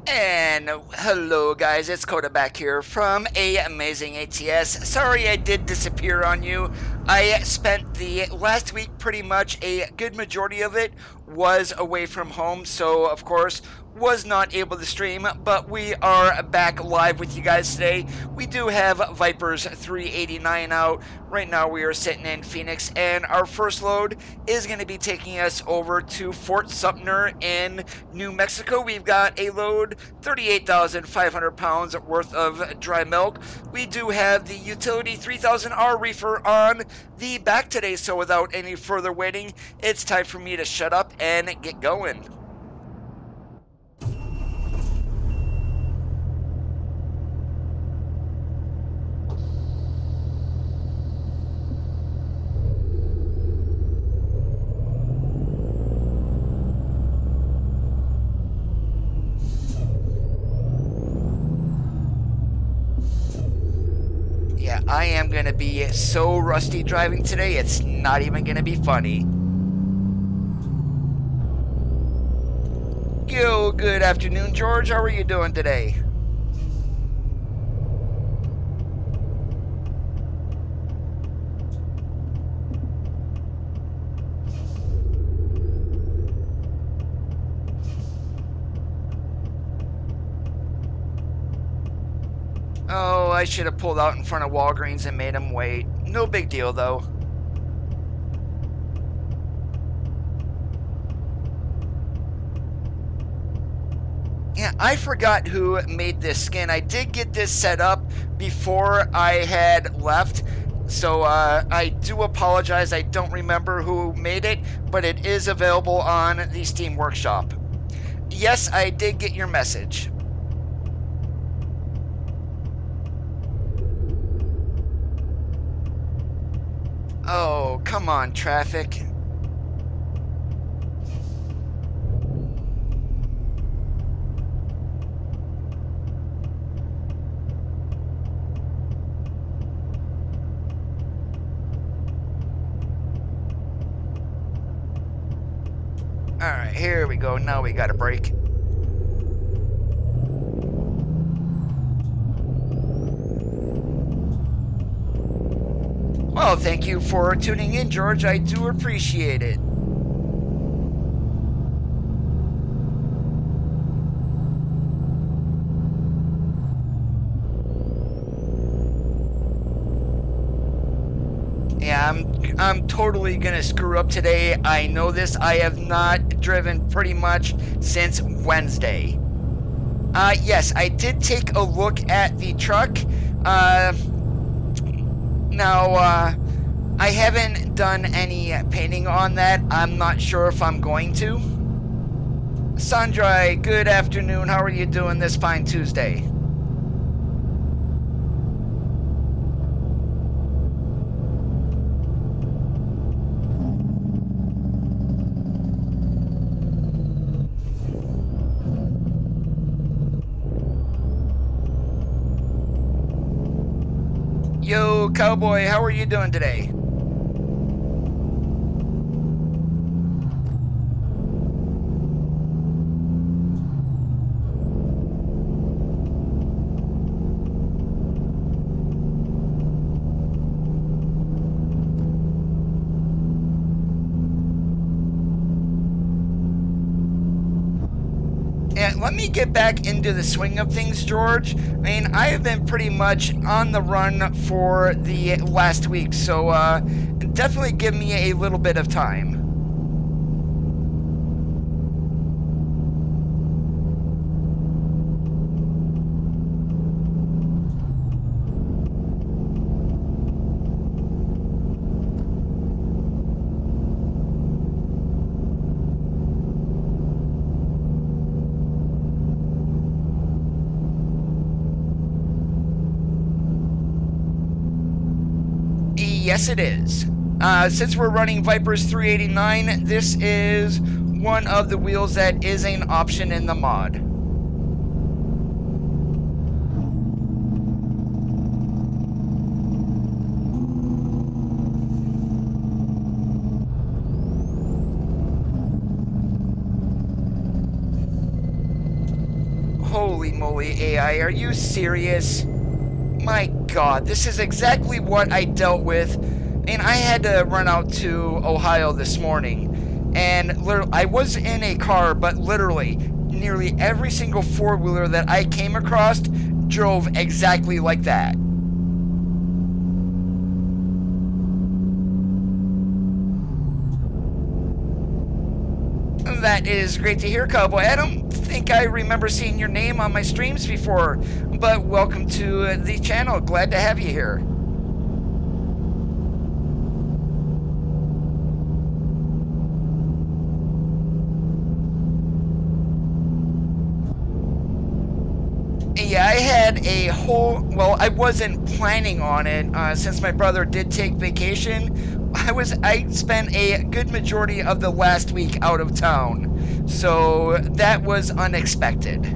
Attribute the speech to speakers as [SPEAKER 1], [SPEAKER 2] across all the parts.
[SPEAKER 1] And hello guys, it's Coda back here from Amazing ATS. Sorry I did disappear on you. I spent the last week pretty much a good majority of it was away from home, so of course was not able to stream, but we are back live with you guys today. We do have Vipers 389 out. Right now we are sitting in Phoenix, and our first load is going to be taking us over to Fort Sumter in New Mexico. We've got a load, 38,500 pounds worth of dry milk. We do have the utility 3000R reefer on the back today, so without any further waiting, it's time for me to shut up and get going. Yeah, I am going to be so rusty driving today, it's not even going to be funny. Yo, good afternoon, George. How are you doing today? Oh, I should have pulled out in front of Walgreens and made him wait. No big deal, though. Yeah, I forgot who made this skin. I did get this set up before I had left, so I do apologize. I don't remember who made it, but it is available on the Steam Workshop. Yes, I did get your message. Oh, come on, traffic. Alright, here we go. Now we got a break. Well, thank you for tuning in, George. I do appreciate it. Yeah, I'm totally gonna screw up today. I know this. I have not driven pretty much since Wednesday. Yes, I did take a look at the truck. Now, I haven't done any painting on that. I'm not sure if I'm going to. Sandra, good afternoon. How are you doing this fine Tuesday? Yo, Cowboy, how are you doing today? Let me get back into the swing of things, George. I mean, I have been pretty much on the run for the last week, so definitely give me a little bit of time. Yes, it is. Since we're running Vipers 389, this is one of the wheels that is an option in the mod. Holy moly, AI, are you serious? My god, this is exactly what I dealt with. And I had to run out to Ohio this morning. And I was in a car, but literally, nearly every single four-wheeler that I came across drove exactly like that. That is great to hear, Cowboy. I don't think I remember seeing your name on my streams before, but welcome to the channel. Glad to have you here. Yeah, I had a whole, well, I wasn't planning on it since my brother did take vacation. I spent a good majority of the last week out of town, so that was unexpected.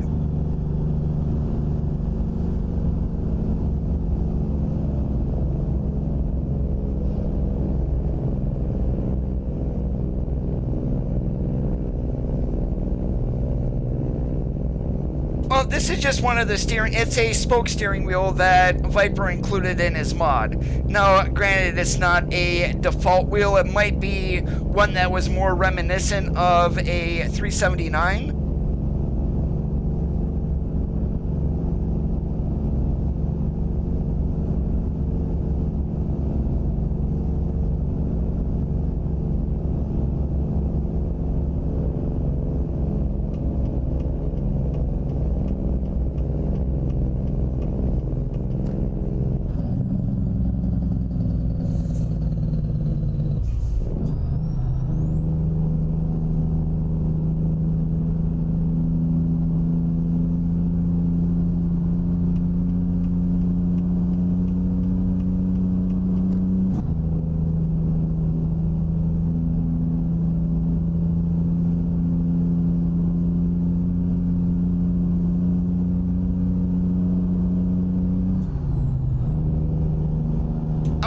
[SPEAKER 1] Well, this is just one of the steering, it's a spoke steering wheel that Viper included in his mod. Now, granted, it's not a default wheel, it might be one that was more reminiscent of a 379.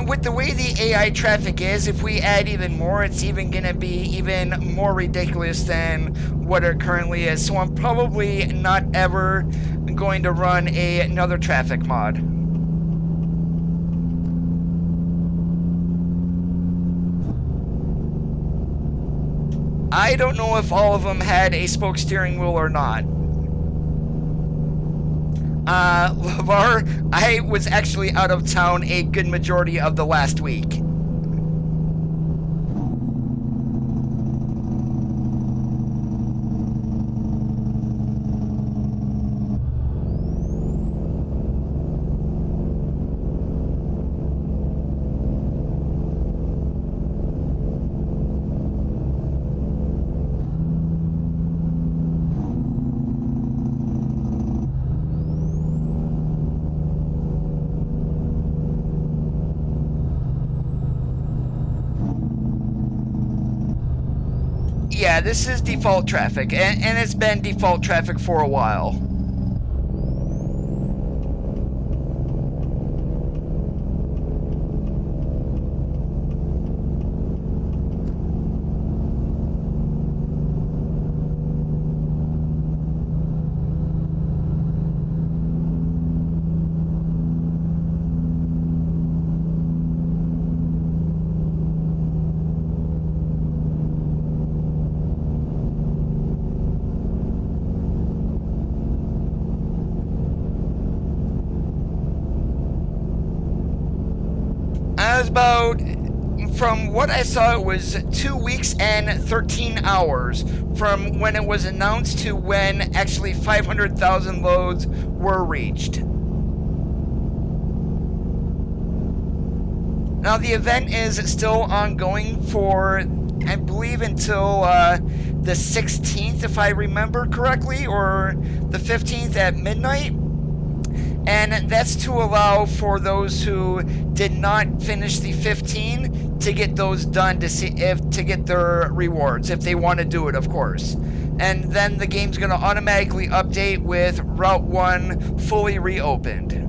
[SPEAKER 1] With the way the AI traffic is, if we add even more, it's even going to be even more ridiculous than what it currently is. So I'm probably not ever going to run another traffic mod. I don't know if all of them had a spoke steering wheel or not. LeVar, I was actually out of town a good majority of the last week. Yeah, this is default traffic, and it's been default traffic for a while. About, from what I saw, it was 2 weeks and 13 hours from when it was announced to when actually 500,000 loads were reached. Now the event is still ongoing for, I believe, until the 16th, if I remember correctly, or the 15th at midnight. And that's to allow for those who did not finish the 15 to get those done to get their rewards, if they want to do it, of course. And then the game's going to automatically update with Route 1 fully reopened.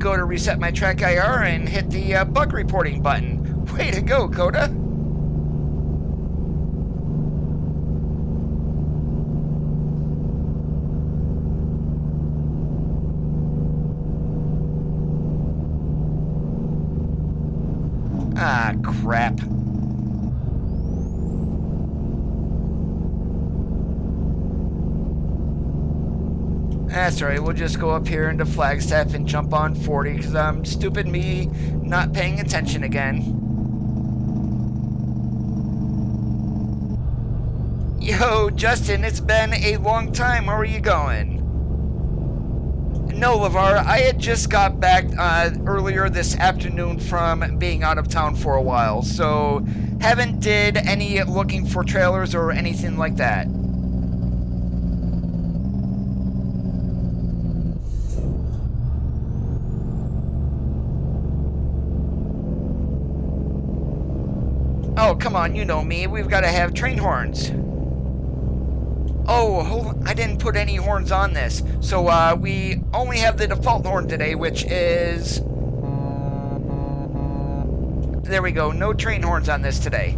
[SPEAKER 1] go to reset my TrackIR and hit the bug reporting button. Way to go, Coda! Ah, crap. That's alright, we'll just go up here into Flagstaff and jump on 40, because I'm stupid me not paying attention again. Yo, Justin, it's been a long time. How are you going? No, LeVar, I had just got back earlier this afternoon from being out of town for a while, so haven't did any looking for trailers or anything like that. Oh, come on, you know me. We've got to have train horns. Oh, hold on. I didn't put any horns on this. So, we only have the default horn today, which is... There we go. No train horns on this today.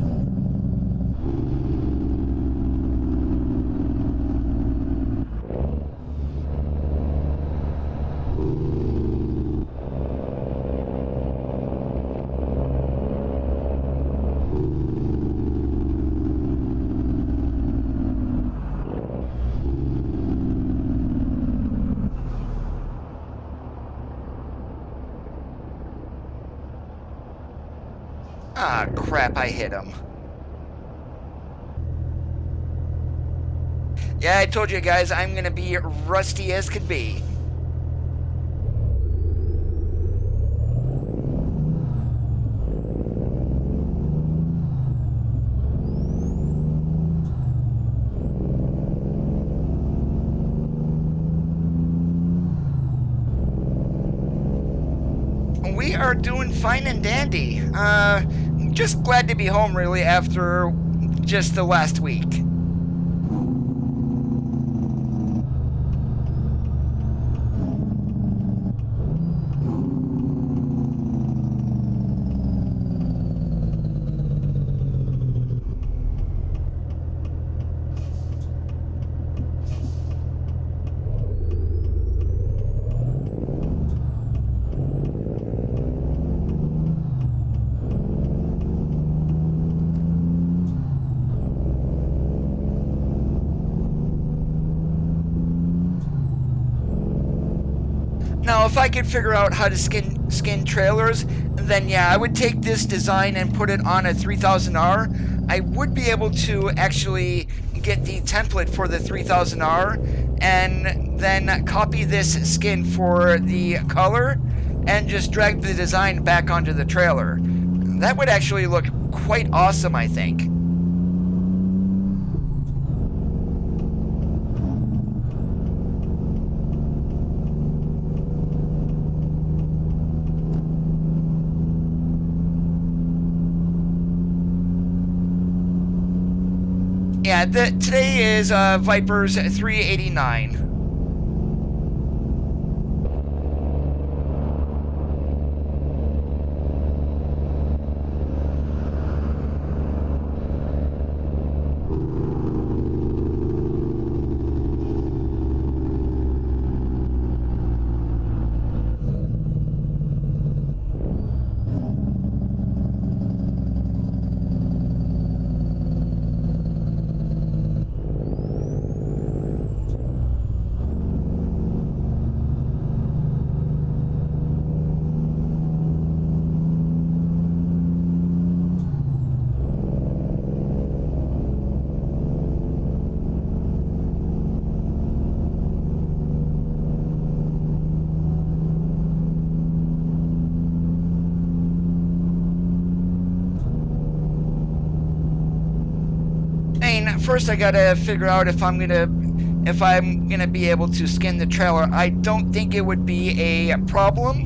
[SPEAKER 1] Ah, crap, I hit him. Yeah, I told you guys, I'm gonna be rusty as could be. We are doing fine and dandy. Just glad to be home, really, after just the last week. Now, if I could figure out how to skin trailers, then yeah, I would take this design and put it on a 3000R. I would be able to actually get the template for the 3000R and then copy this skin for the color and just drag the design back onto the trailer. That would actually look quite awesome, I think. Yeah, today is Viper's 389. First I gotta figure out if I'm gonna be able to skin the trailer. I don't think it would be a problem,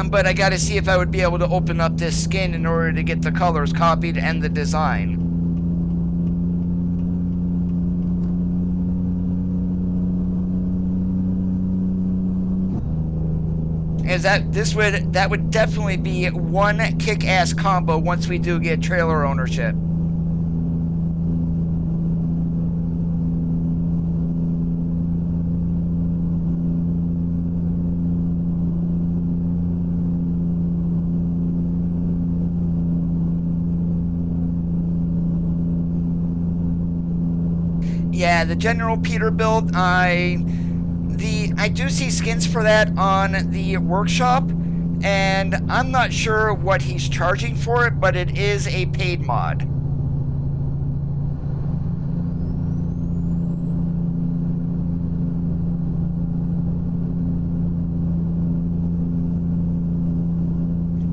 [SPEAKER 1] but I gotta see if I would be able to open up this skin in order to get the colors copied and the design. is that would definitely be one kick-ass combo once we do get trailer ownership. Yeah, the General Peterbilt, I do see skins for that on the workshop, and I'm not sure what he's charging for it, but it is a paid mod.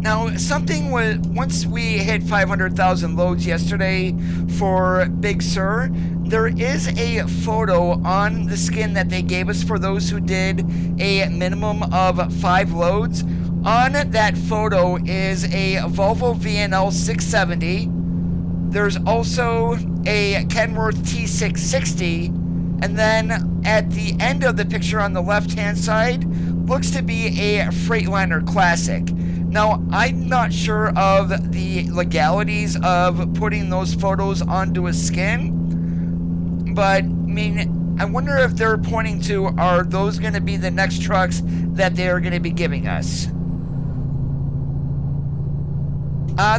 [SPEAKER 1] Now, something was, once we hit 500,000 loads yesterday for Big Sur, there is a photo on the skin that they gave us for those who did a minimum of 5 loads. On that photo is a Volvo VNL 670. There's also a Kenworth T660. And then at the end of the picture on the left-hand side, looks to be a Freightliner Classic. Now, I'm not sure of the legalities of putting those photos onto a skin, but, I mean, I wonder if they're pointing to, are those going to be the next trucks that they are going to be giving us?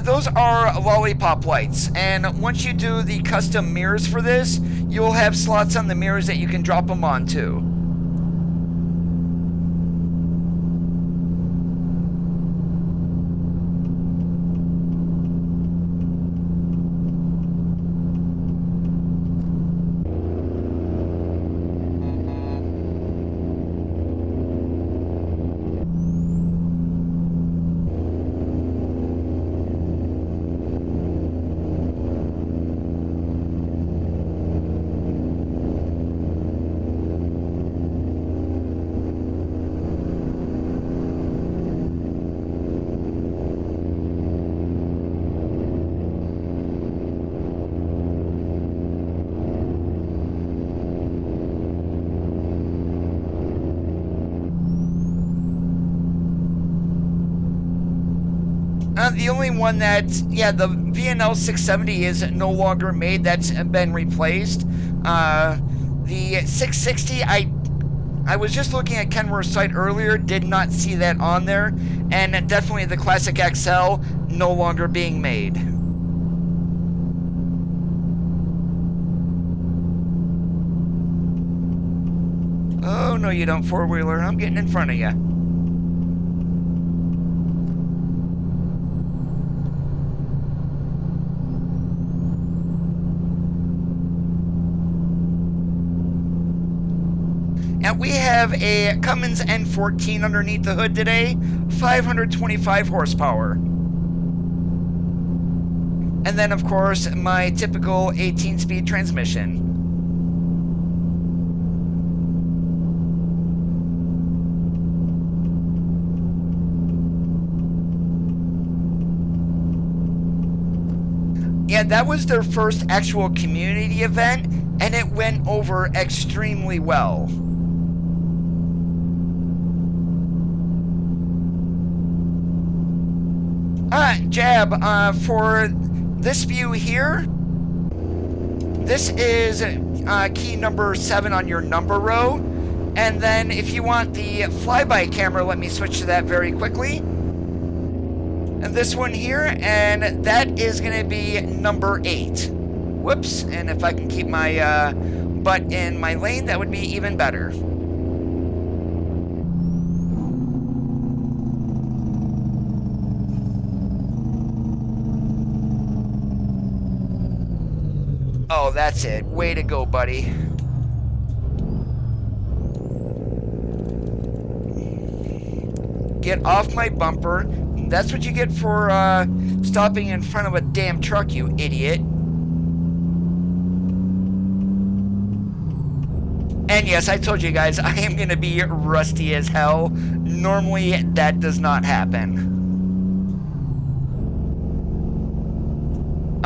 [SPEAKER 1] Those are lollipop lights, and once you do the custom mirrors for this, you'll have slots on the mirrors that you can drop them onto. The only one that, yeah, the VNL 670 is no longer made. That's been replaced. The 660, I was just looking at Kenworth's site earlier, did not see that on there. And definitely the Classic XL, no longer being made. Oh, no you don't, four-wheeler. I'm getting in front of you. And we have a Cummins N14 underneath the hood today, 525 horsepower. And then, of course, my typical 18-speed transmission. Yeah, that was their first actual community event, and it went over extremely well. Jab, for this view here, this is key number 7 on your number row. And then if you want the flyby camera, let me switch to that very quickly. And this one here, and that is going to be number 8. Whoops, and if I can keep my butt in my lane, that would be even better. Oh, that's it. Way to go, buddy. Get off my bumper. That's what you get for stopping in front of a damn truck, you idiot. And yes, I told you guys, I am going to be rusty as hell. Normally, that does not happen.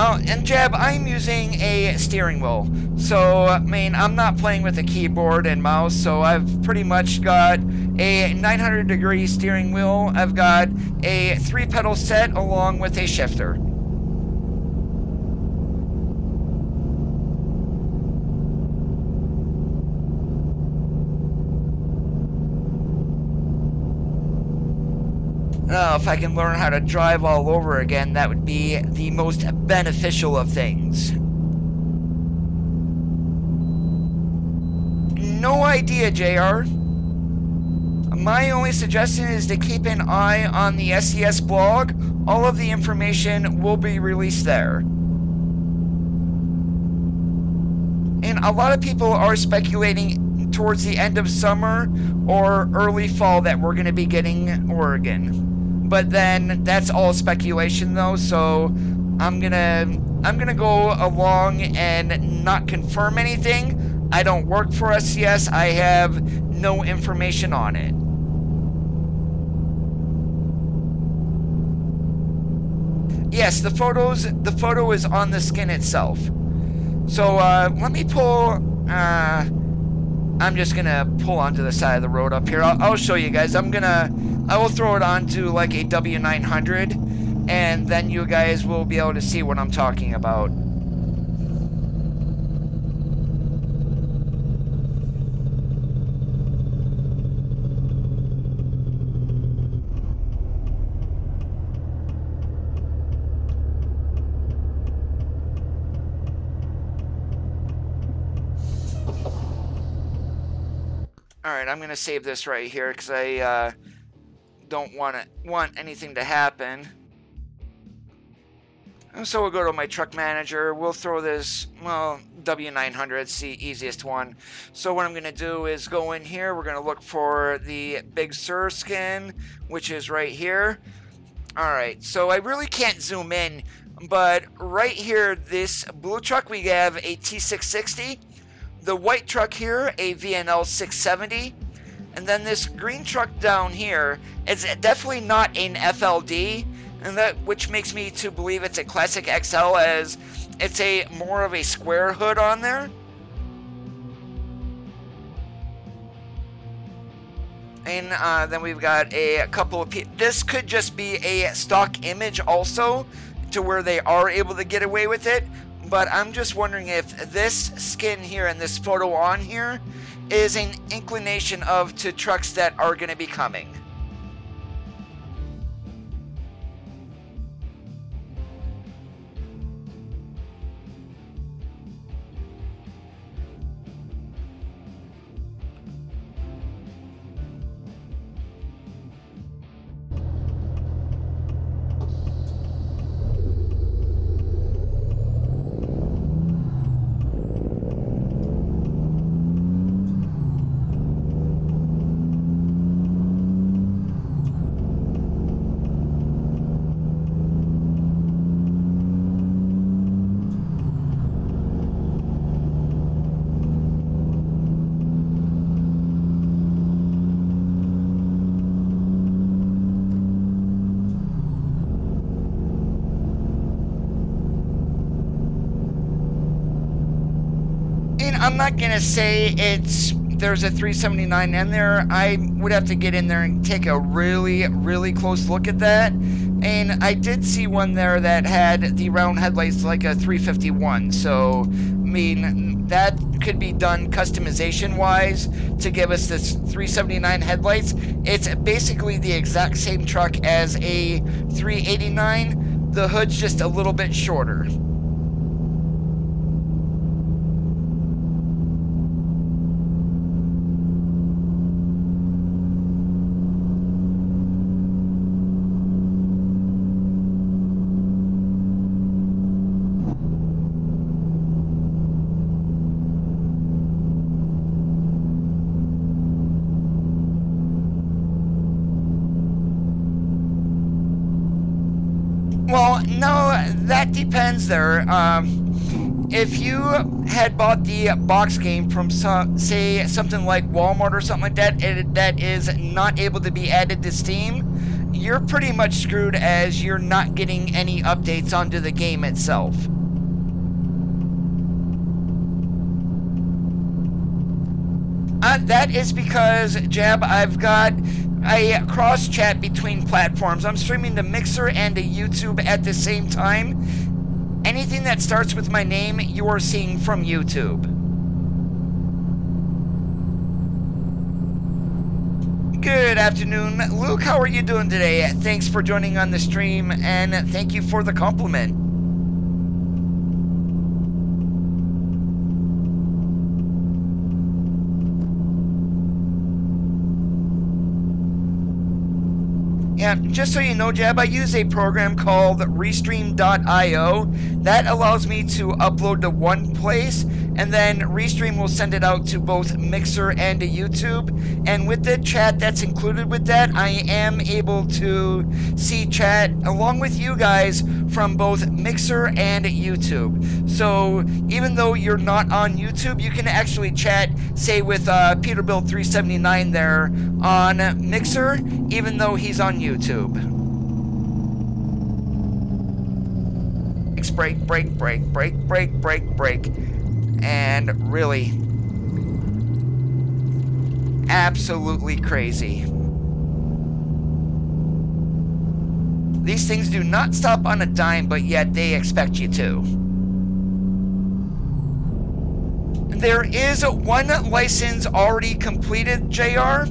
[SPEAKER 1] Oh, and Jab, I'm using a steering wheel. So, I mean, I'm not playing with a keyboard and mouse, so I've pretty much got a 900-degree steering wheel. I've got a 3-pedal set along with a shifter. If I can learn how to drive all over again, that would be the most beneficial of things. No idea, JR. My only suggestion is to keep an eye on the SCS blog. All of the information will be released there. And a lot of people are speculating towards the end of summer or early fall that we're going to be getting Oregon. But then that's all speculation though, so I'm gonna go along and not confirm anything. I don't work for SCS. I have no information on it. Yes, the photo is on the skin itself. So let me pull. I'm just gonna pull onto the side of the road up here. I'll show you guys. I will throw it onto like a W900, and then you guys will be able to see what I'm talking about. Alright, I'm going to save this right here because I don't want anything to happen. And so we'll go to my truck manager. We'll throw this, well, W900, it's the easiest one. So what I'm going to do is go in here. We're going to look for the Big Sur skin, which is right here. Alright, so I really can't zoom in, but right here, this blue truck, we have a T660. The white truck here, a VNL 670, and then this green truck down here is definitely not an FLD, and that which makes me to believe it's a Classic XL, as it's a more of a square hood on there. And then we've got a couple of this could just be a stock image also, to where they are able to get away with it. But I'm just wondering if this skin here and this photo on here is an inclination to trucks that are going to be coming. I'm not gonna say there's a 379 in there. I would have to get in there and take a really close look at that. And I did see one there that had the round headlights like a 351. So, I mean, that could be done customization wise to give us this 379 headlights. It's basically the exact same truck as a 389. The hood's just a little bit shorter. Well, no, that depends there. If you had bought the box game from, say, something like Walmart or something like that, that is not able to be added to Steam, you're pretty much screwed, as you're not getting any updates onto the game itself. that is because, Jab, I've got a cross chat between platforms. I'm streaming to Mixer and to YouTube at the same time. Anything that starts with my name, you are seeing from YouTube. Good afternoon, Luke. How are you doing today? Thanks for joining on the stream, and thank you for the compliment. Yeah, just so you know, Jab, I use a program called Restream.io. That allows me to upload to one place, and then Restream will send it out to both Mixer and to YouTube. And with the chat that's included with that, I am able to see chat along with you guys from both Mixer and YouTube. So even though you're not on YouTube, you can actually chat, say, with Peterbilt 379 there on Mixer, even though he's on YouTube. Brake, brake, brake, brake, brake, brake, brake. And really, absolutely crazy. These things do not stop on a dime, but yet they expect you to. There is one license already completed, JR.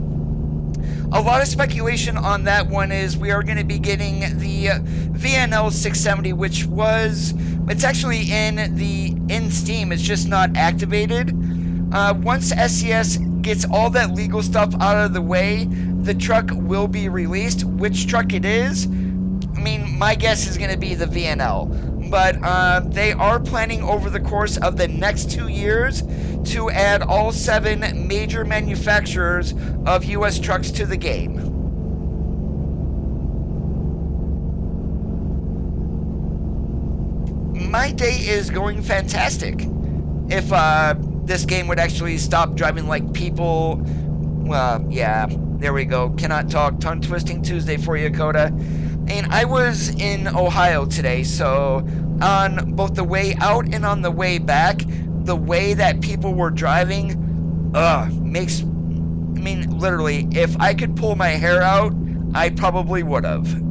[SPEAKER 1] A lot of speculation on that one is we are going to be getting the VNL 670, which was, it's actually in Steam, it's just not activated. Once SCS gets all that legal stuff out of the way, the truck will be released. Which truck it is, I mean, my guess is going to be the VNL. But they are planning over the course of the next 2 years to add all 7 major manufacturers of U.S. trucks to the game. My day is going fantastic. If this game would actually stop driving like people, well, yeah, there we go. Cannot talk. Tongue twisting Tuesday for you, Coda. And I was in Ohio today, so on both the way out and on the way back, the way that people were driving, makes, I mean, literally, if I could pull my hair out, I probably would have.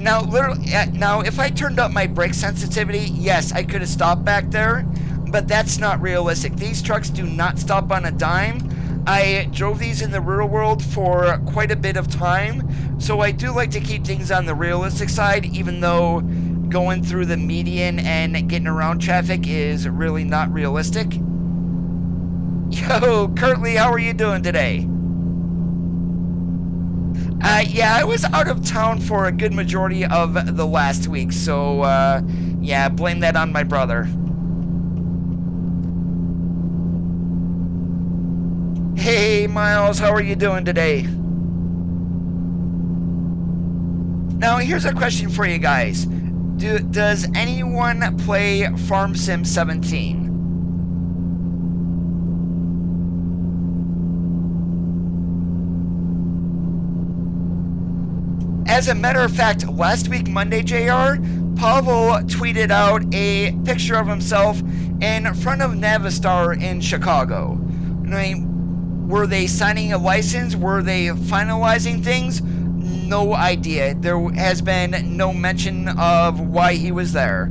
[SPEAKER 1] Now, literally, now, if I turned up my brake sensitivity, yes, I could have stopped back there, but that's not realistic. These trucks do not stop on a dime. I drove these in the real world for quite a bit of time, so I do like to keep things on the realistic side, even though going through the median and getting around traffic is really not realistic. Yo, Curtly, how are you doing today? Yeah, I was out of town for a good majority of the last week, so, yeah, blame that on my brother. Hey, Miles, how are you doing today? Now, here's a question for you guys. Does anyone play Farm Sim 17? As a matter of fact, last week, Monday, JR, Pavel tweeted out a picture of himself in front of Navistar in Chicago. I mean, were they signing a license? Were they finalizing things? No idea. There has been no mention of why he was there.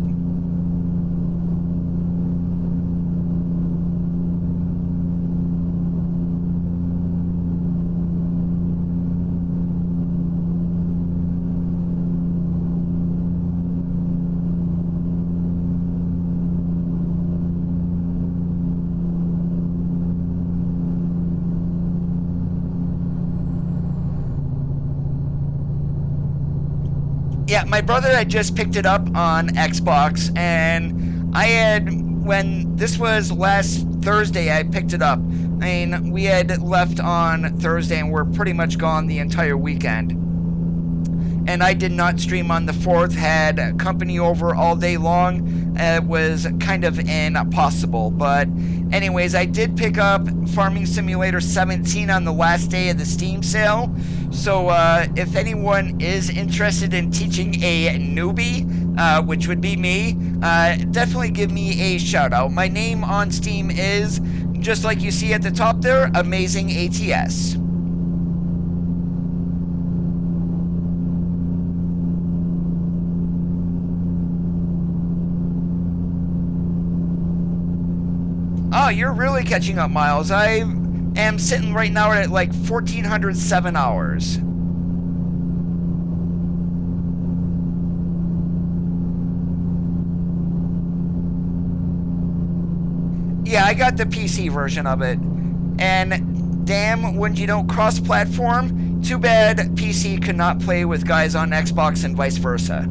[SPEAKER 1] Yeah, my brother had just picked it up on Xbox, and I had, when this was last Thursday, I picked it up. I mean, we had left on Thursday and we're pretty much gone the entire weekend. And I did not stream on the 4th, had company over all day long. It was kind of impossible. But anyways, I did pick up Farming Simulator 17 on the last day of the Steam sale. So if anyone is interested in teaching a newbie, which would be me, definitely give me a shout out. My name on Steam is, just like you see at the top there, Amazing ATS. Oh, you're really catching up, Miles. I am sitting right now at like 1,407 hours. Yeah, I got the PC version of it. And damn, when you don't cross-platform, too bad PC could not play with guys on Xbox and vice versa.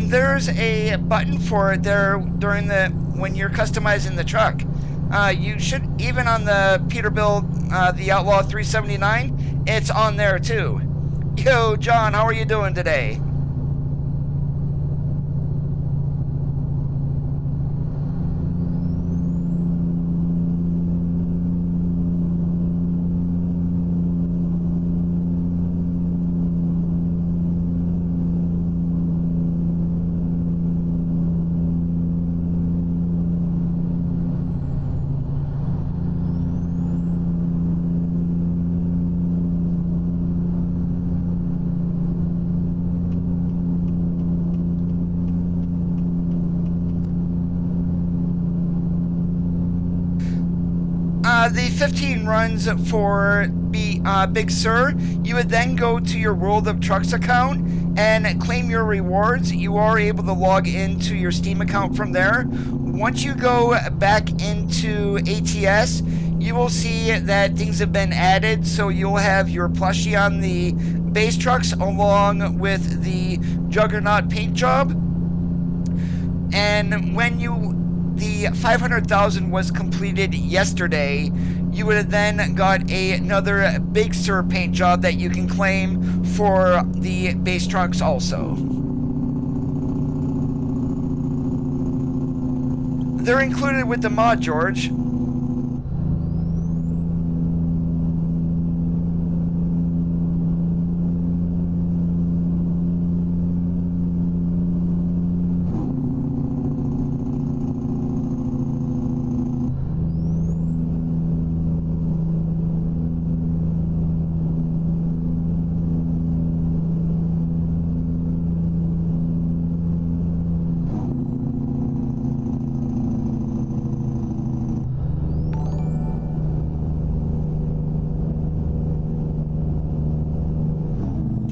[SPEAKER 1] There's a button for it there during when you're customizing the truck. You should, even on the Peterbilt, the Outlaw 379, it's on there too. Yo, John, how are you doing today? The 15 runs for Big Sur, you would then go to your World of Trucks account and claim your rewards. You are able to log into your Steam account from there. Once you go back into ATS, you will see that things have been added, so you'll have your plushie on the base trucks along with the Juggernaut paint job. And when the 500,000 was completed yesterday, you would have then got another Big Sur paint job that you can claim for the base trucks also. They're included with the mod, George.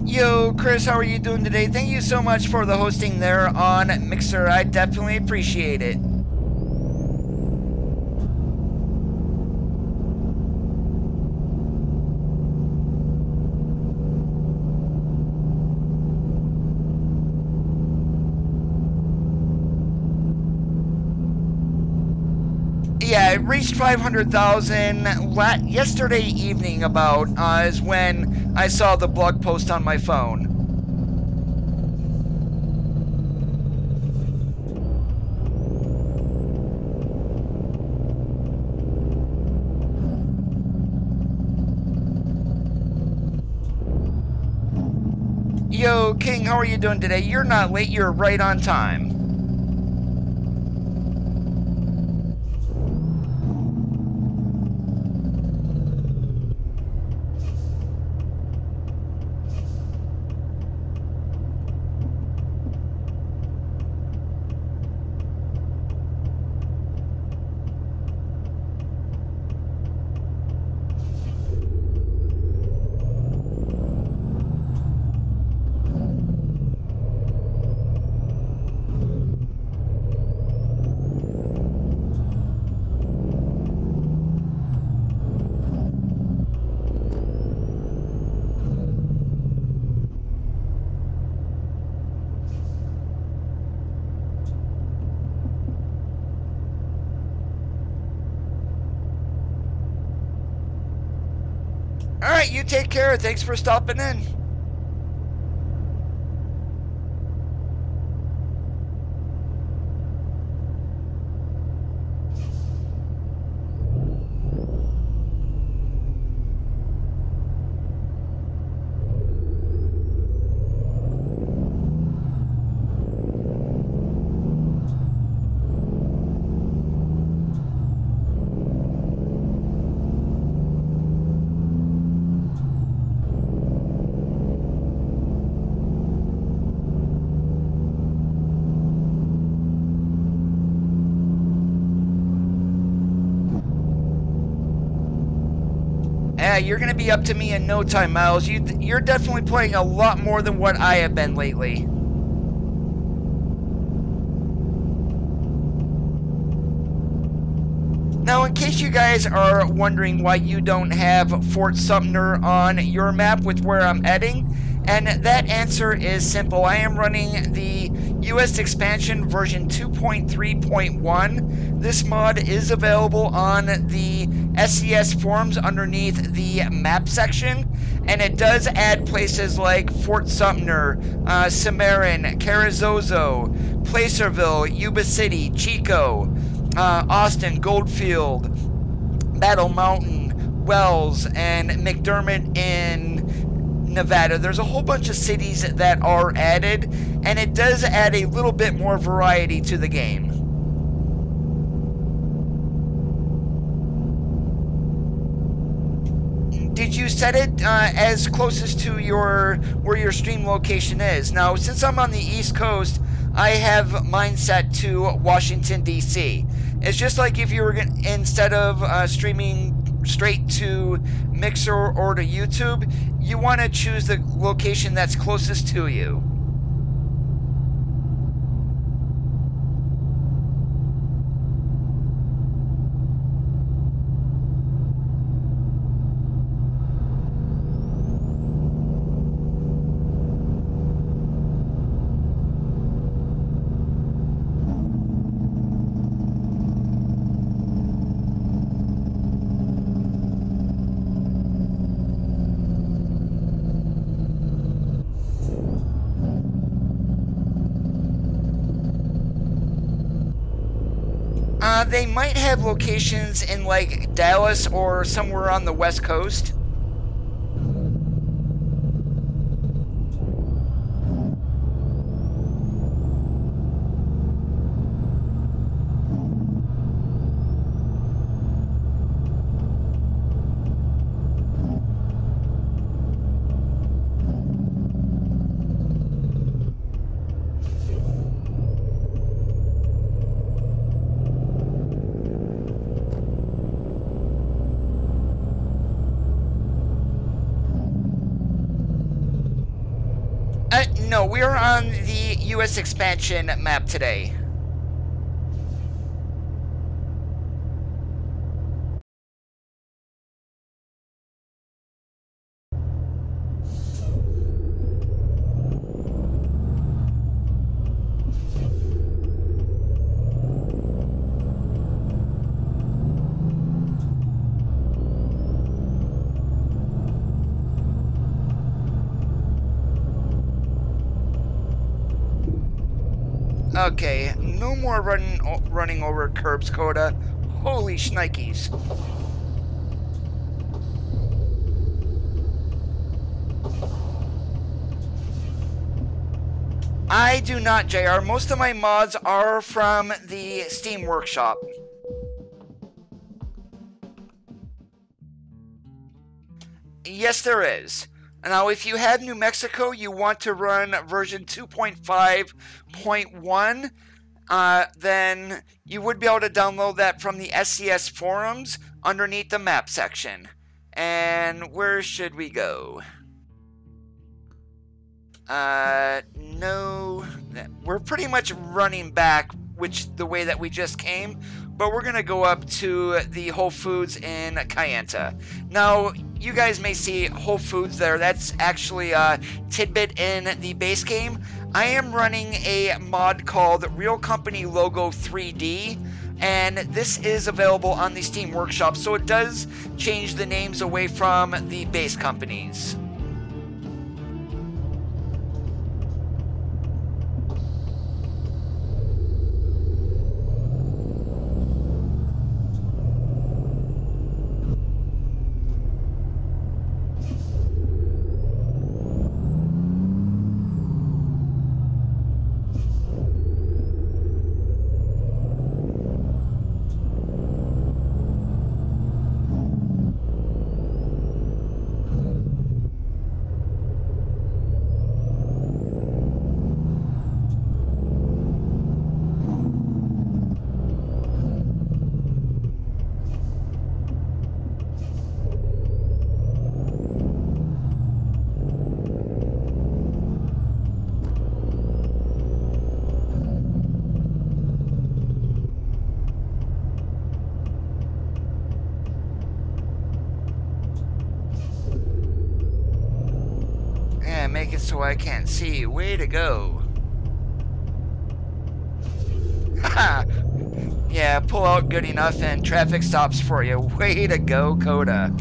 [SPEAKER 1] Yo, Chris, how are you doing today? Thank you so much for the hosting there on Mixer. I definitely appreciate it. Yeah, it reached 500,000 yesterday evening about is when I saw the blog post on my phone. Yo, King, how are you doing today? You're not late, you're right on time. Alright, you take care. Thanks for stopping in. You're gonna be up to me in no time, Miles. You're definitely playing a lot more than what I have been lately. Now, in case you guys are wondering why you don't have Fort Sumter on your map with where I'm heading, and that answer is simple. I am running the US expansion version 2.3.1. This mod is available on the SES forums underneath the map section, and it does add places like Fort Sumter, Cimarron, Carrizozo, Placerville, Yuba City, Chico, Austin, Goldfield, Battle Mountain, Wells, and McDermott in Nevada. There's a whole bunch of cities that are added, and it does add a little bit more variety to the game. Did you set it as closest to where your stream location is? Now, since I'm on the East Coast, I have mine set to Washington, D.C. It's just like if you were instead of streaming straight to Mixer or to YouTube, you want to choose the location that's closest to you. They might have locations in like Dallas or somewhere on the West Coast. No, we're on the US expansion map today. Okay, no more running over curbs, Coda. Holy shnikes. I do not, JR. Most of my mods are from the Steam Workshop. Yes, there is. Now, if you have New Mexico, you want to run version 2.5.1, then you would be able to download that from the SCS forums underneath the map section. And where should we go? No, we're pretty much running back the way that we just came, but we're gonna go up to the Whole Foods in Kayenta. Now, you guys may see Whole Foods there. That's actually a tidbit in the base game. I am running a mod called Real Company Logo 3D, and this is available on the Steam Workshop, so it does change the names away from the base companies. Make it so I can't see. Way to go. Haha. Yeah, pull out good enough and traffic stops for you. Way to go, Coda.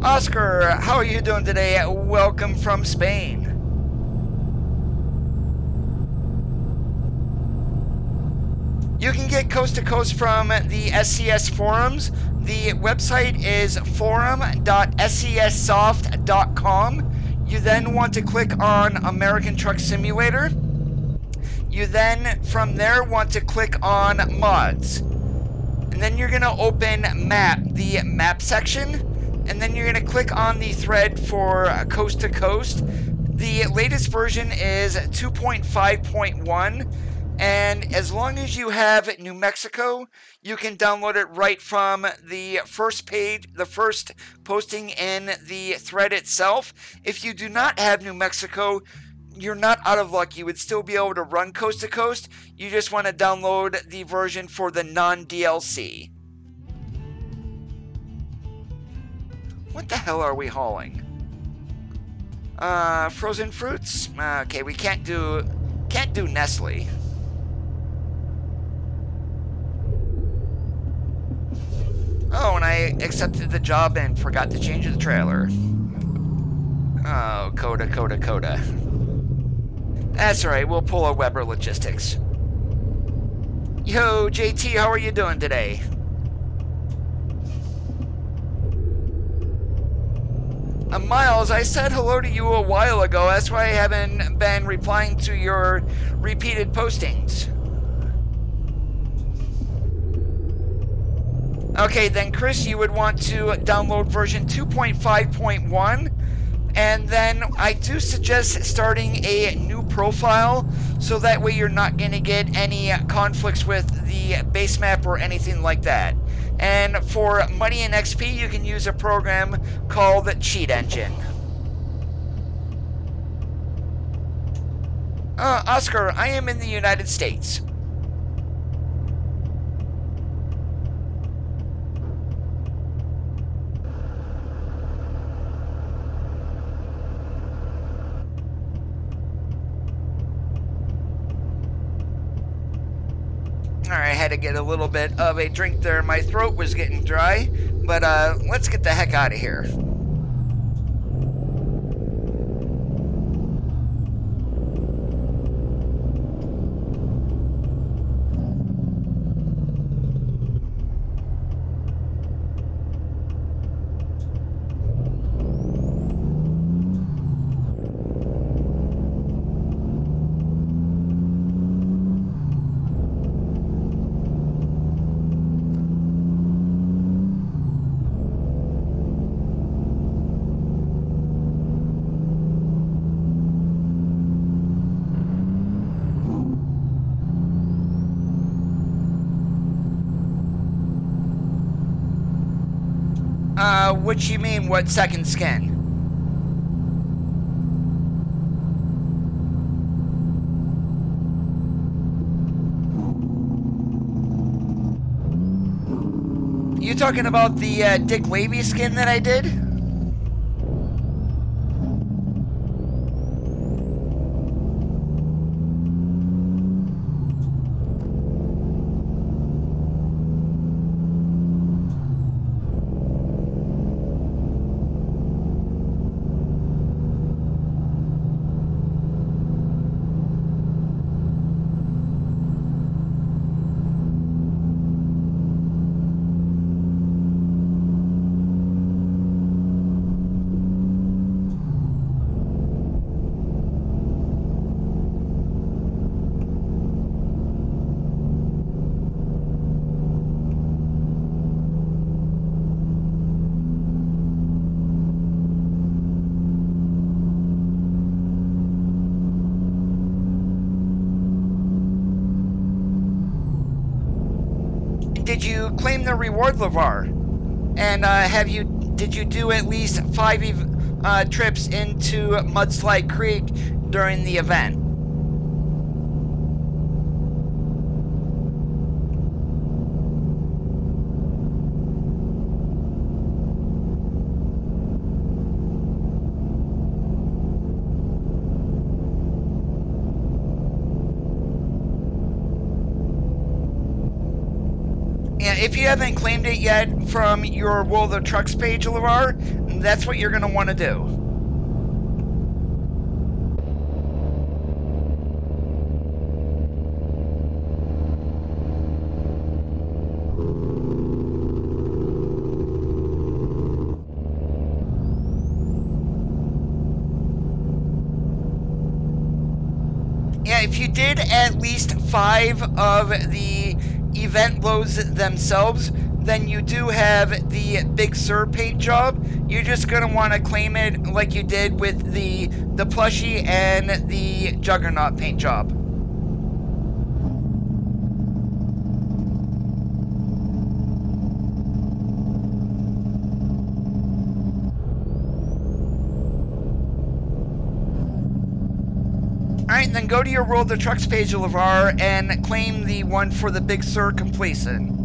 [SPEAKER 1] Oscar, how are you doing today? Welcome from Spain. You can get Coast to Coast from the SCS forums. The website is forum.scsoft.com. You then want to click on American Truck Simulator. You then, from there, want to click on Mods. And then you're going to open the map section. And then you're going to click on the thread for Coast to Coast. The latest version is 2.5.1. And as long as you have New Mexico, you can download it right from the first page, the first posting in the thread itself. If you do not have New Mexico, you're not out of luck. You would still be able to run Coast to Coast. You just want to download the version for the non-DLC. What the hell are we hauling? Frozen fruits? Okay, we can't do Nestle. Oh, and I accepted the job and forgot to change the trailer. Oh, Coda. That's alright, we'll pull a Weber Logistics. Yo, JT, how are you doing today? Miles, I said hello to you a while ago. That's why I haven't been replying to your repeated postings. Okay, then Chris, you would want to download version 2.5.1, and then I do suggest starting a new profile, so that way you're not going to get any conflicts with the base map or anything like that. And for money and XP, you can use a program called Cheat Engine. Oscar, I am in the United States. Alright, I had to get a little bit of a drink there. My throat was getting dry, but let's get the heck out of here. What you mean, what second skin? You talking about the Dick Wavy skin that I did? Did you claim the reward, LeVar? And did you do at least 5 trips into Mudslide Creek during the event? If you haven't claimed it yet from your World of Trucks page, LeVar, that's what you're going to want to do. Yeah, if you did at least 5 of the event loads themselves, then you do have the Big Sur paint job. You're just going to want to claim it like you did with the plushie and the Juggernaut paint job. Alright, then go to your World of Trucks page, LeVar, and claim the one for the Big Sur Complacent.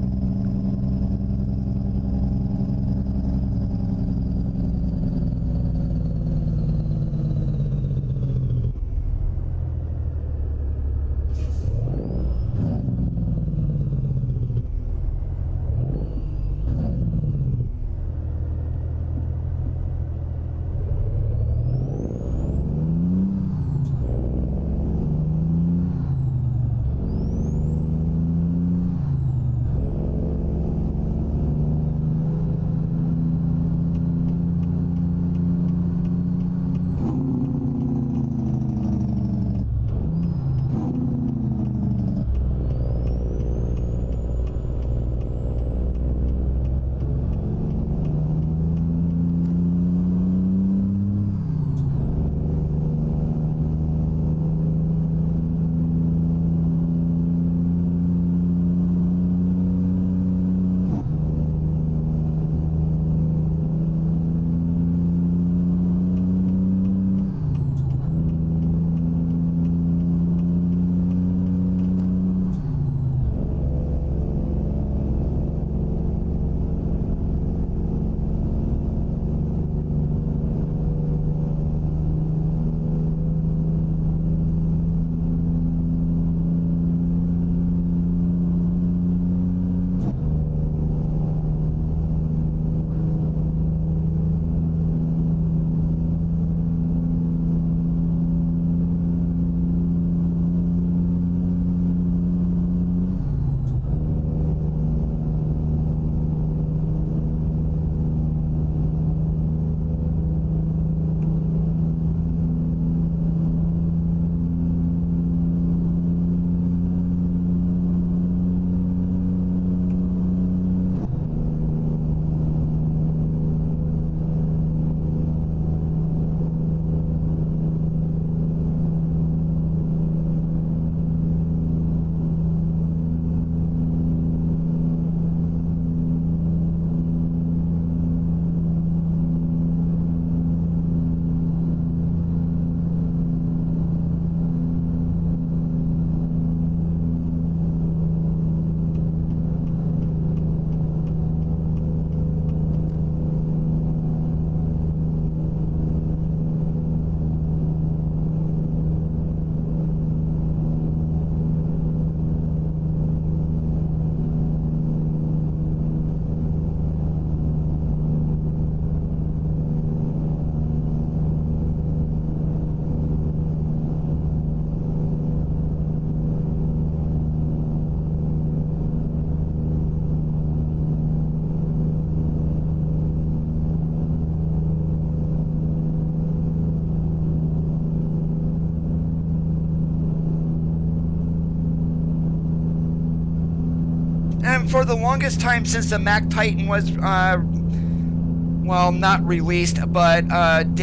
[SPEAKER 1] And for the longest time since the Mac Titan was, well, not released, but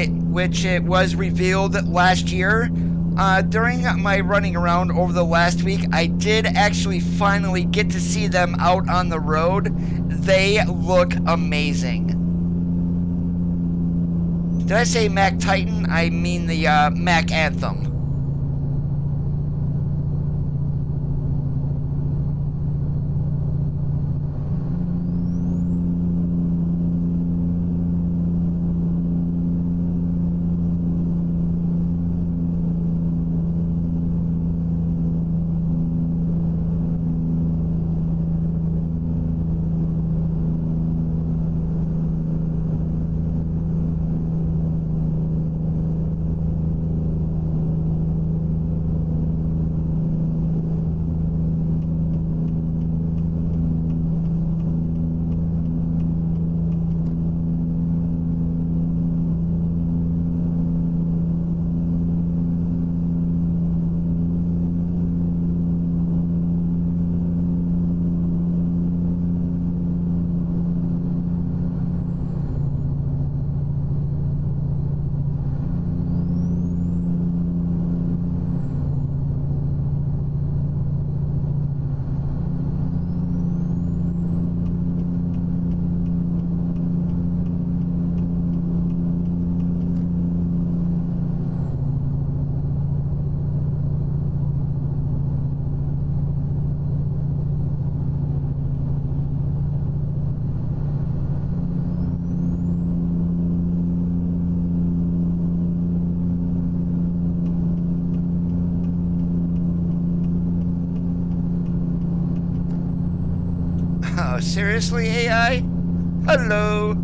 [SPEAKER 1] which it was revealed last year, during my running around over the last week, I did actually finally get to see them out on the road. They look amazing. Did I say Mac Titan? I mean the Mac Anthem. Oh, seriously, AI? Hello?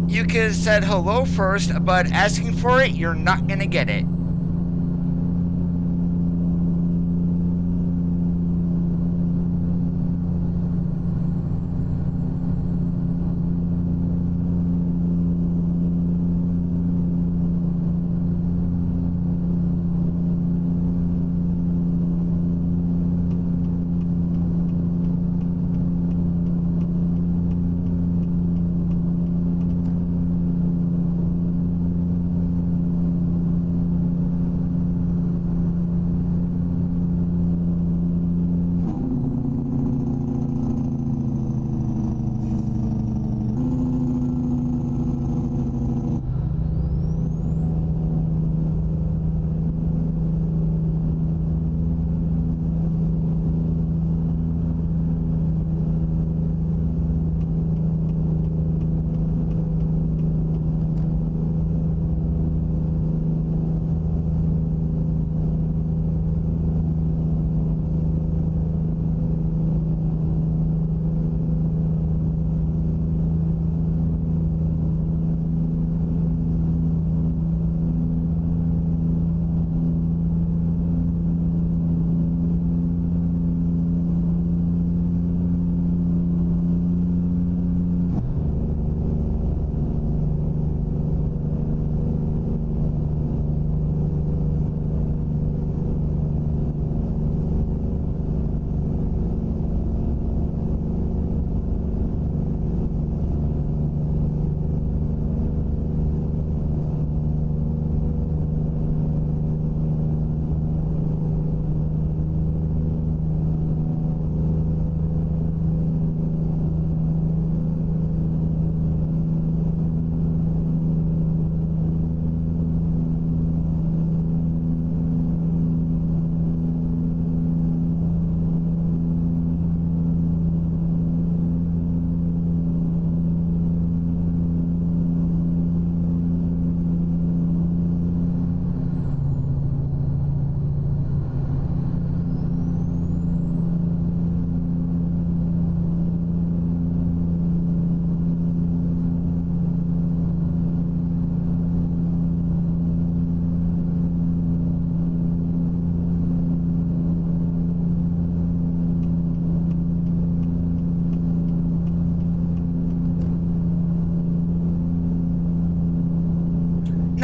[SPEAKER 1] You could have said hello first, but asking for it, you're not gonna get it.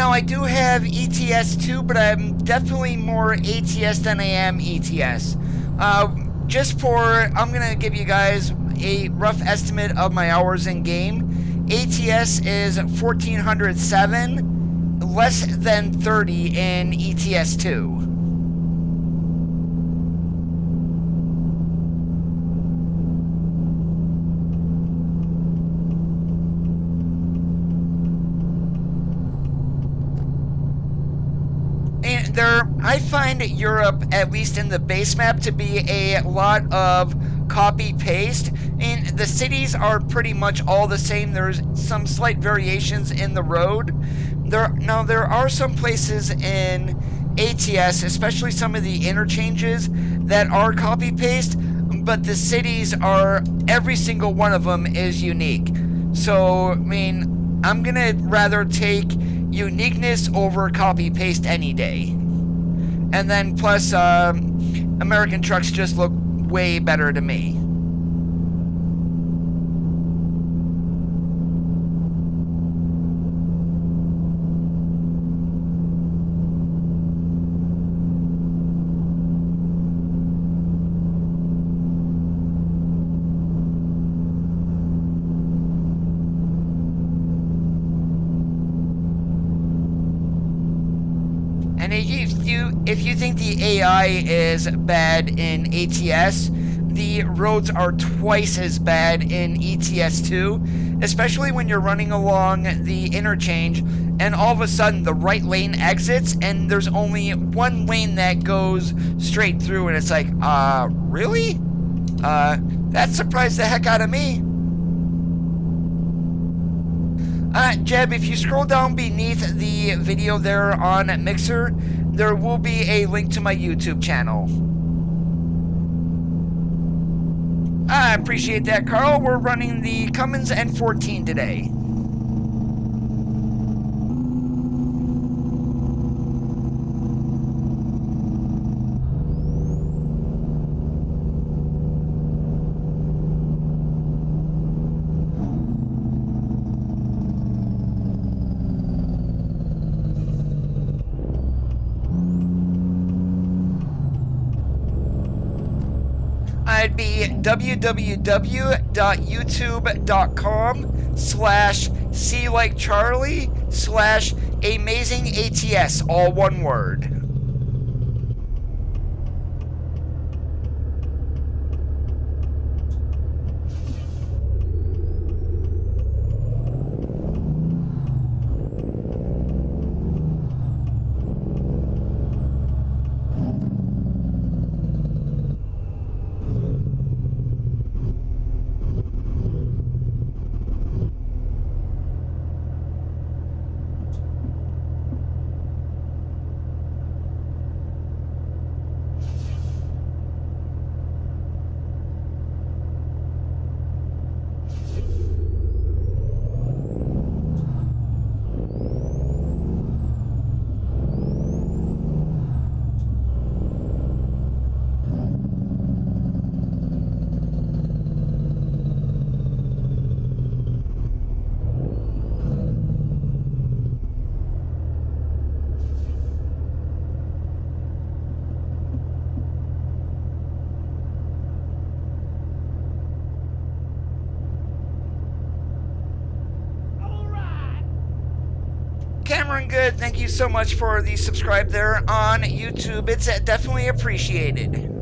[SPEAKER 1] Now, I do have ETS too, but I'm definitely more ATS than I am ETS. I'm going to give you guys a rough estimate of my hours in game. ATS is 1407, less than 30 in ETS 2. I find Europe, at least in the base map, to be a lot of copy-paste. And the cities are pretty much all the same. There's some slight variations in the road. Now, there are some places in ATS, especially some of the interchanges, that are copy-paste, but the cities are, every single one of them is unique. So, I mean, I'm gonna rather take uniqueness over copy-paste any day. And then plus, American trucks just look way better to me. And if you think the AI is bad in ATS, the roads are twice as bad in ETS 2, especially when you're running along the interchange and all of a sudden the right lane exits and there's only one lane that goes straight through, and it's like, really? That surprised the heck out of me. Jeb, if you scroll down beneath the video there on Mixer, there will be a link to my YouTube channel. I appreciate that, Carl. We're running the Cummins N14 today. I'd be www.youtube.com/C-like-Charlie/AmazingATS, all one word. Cameron Good, thank you so much for the subscribe there on YouTube. It's definitely appreciated.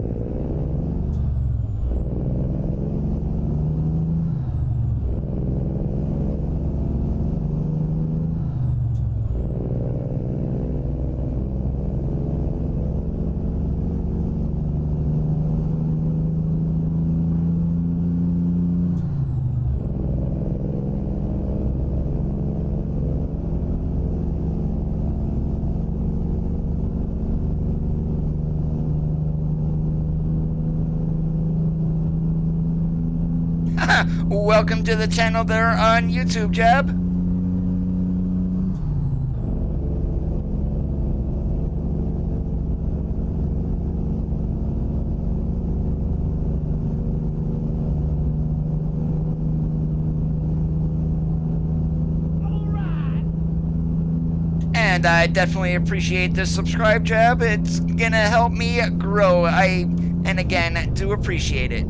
[SPEAKER 1] Welcome to the channel there on YouTube, Jeb. And I definitely appreciate the subscribe job. It's gonna help me grow. And again, do appreciate it.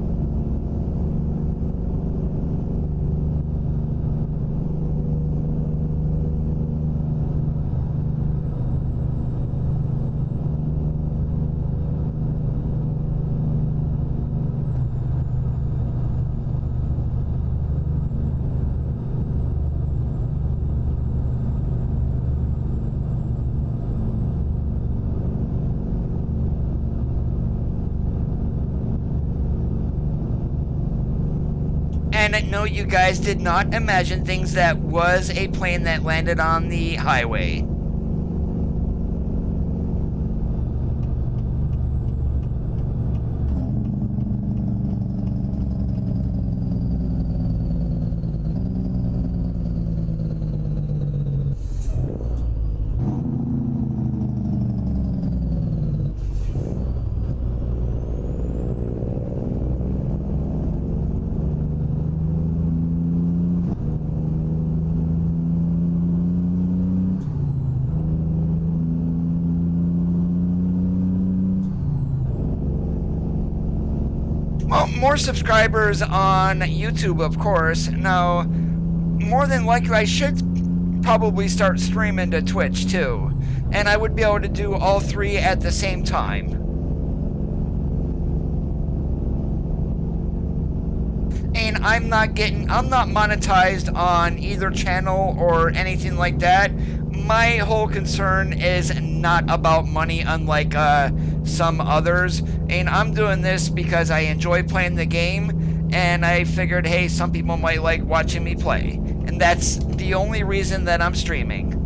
[SPEAKER 1] And no, you guys did not imagine things. That was a plane that landed on the highway. Well, more subscribers on YouTube, of course. Now, more than likely, I should probably start streaming to Twitch, too. And I would be able to do all three at the same time. And I'm not monetized on either channel or anything like that. My whole concern is not about money, unlike some others. And I'm doing this because I enjoy playing the game, and I figured, hey, some people might like watching me play. And that's the only reason that I'm streaming.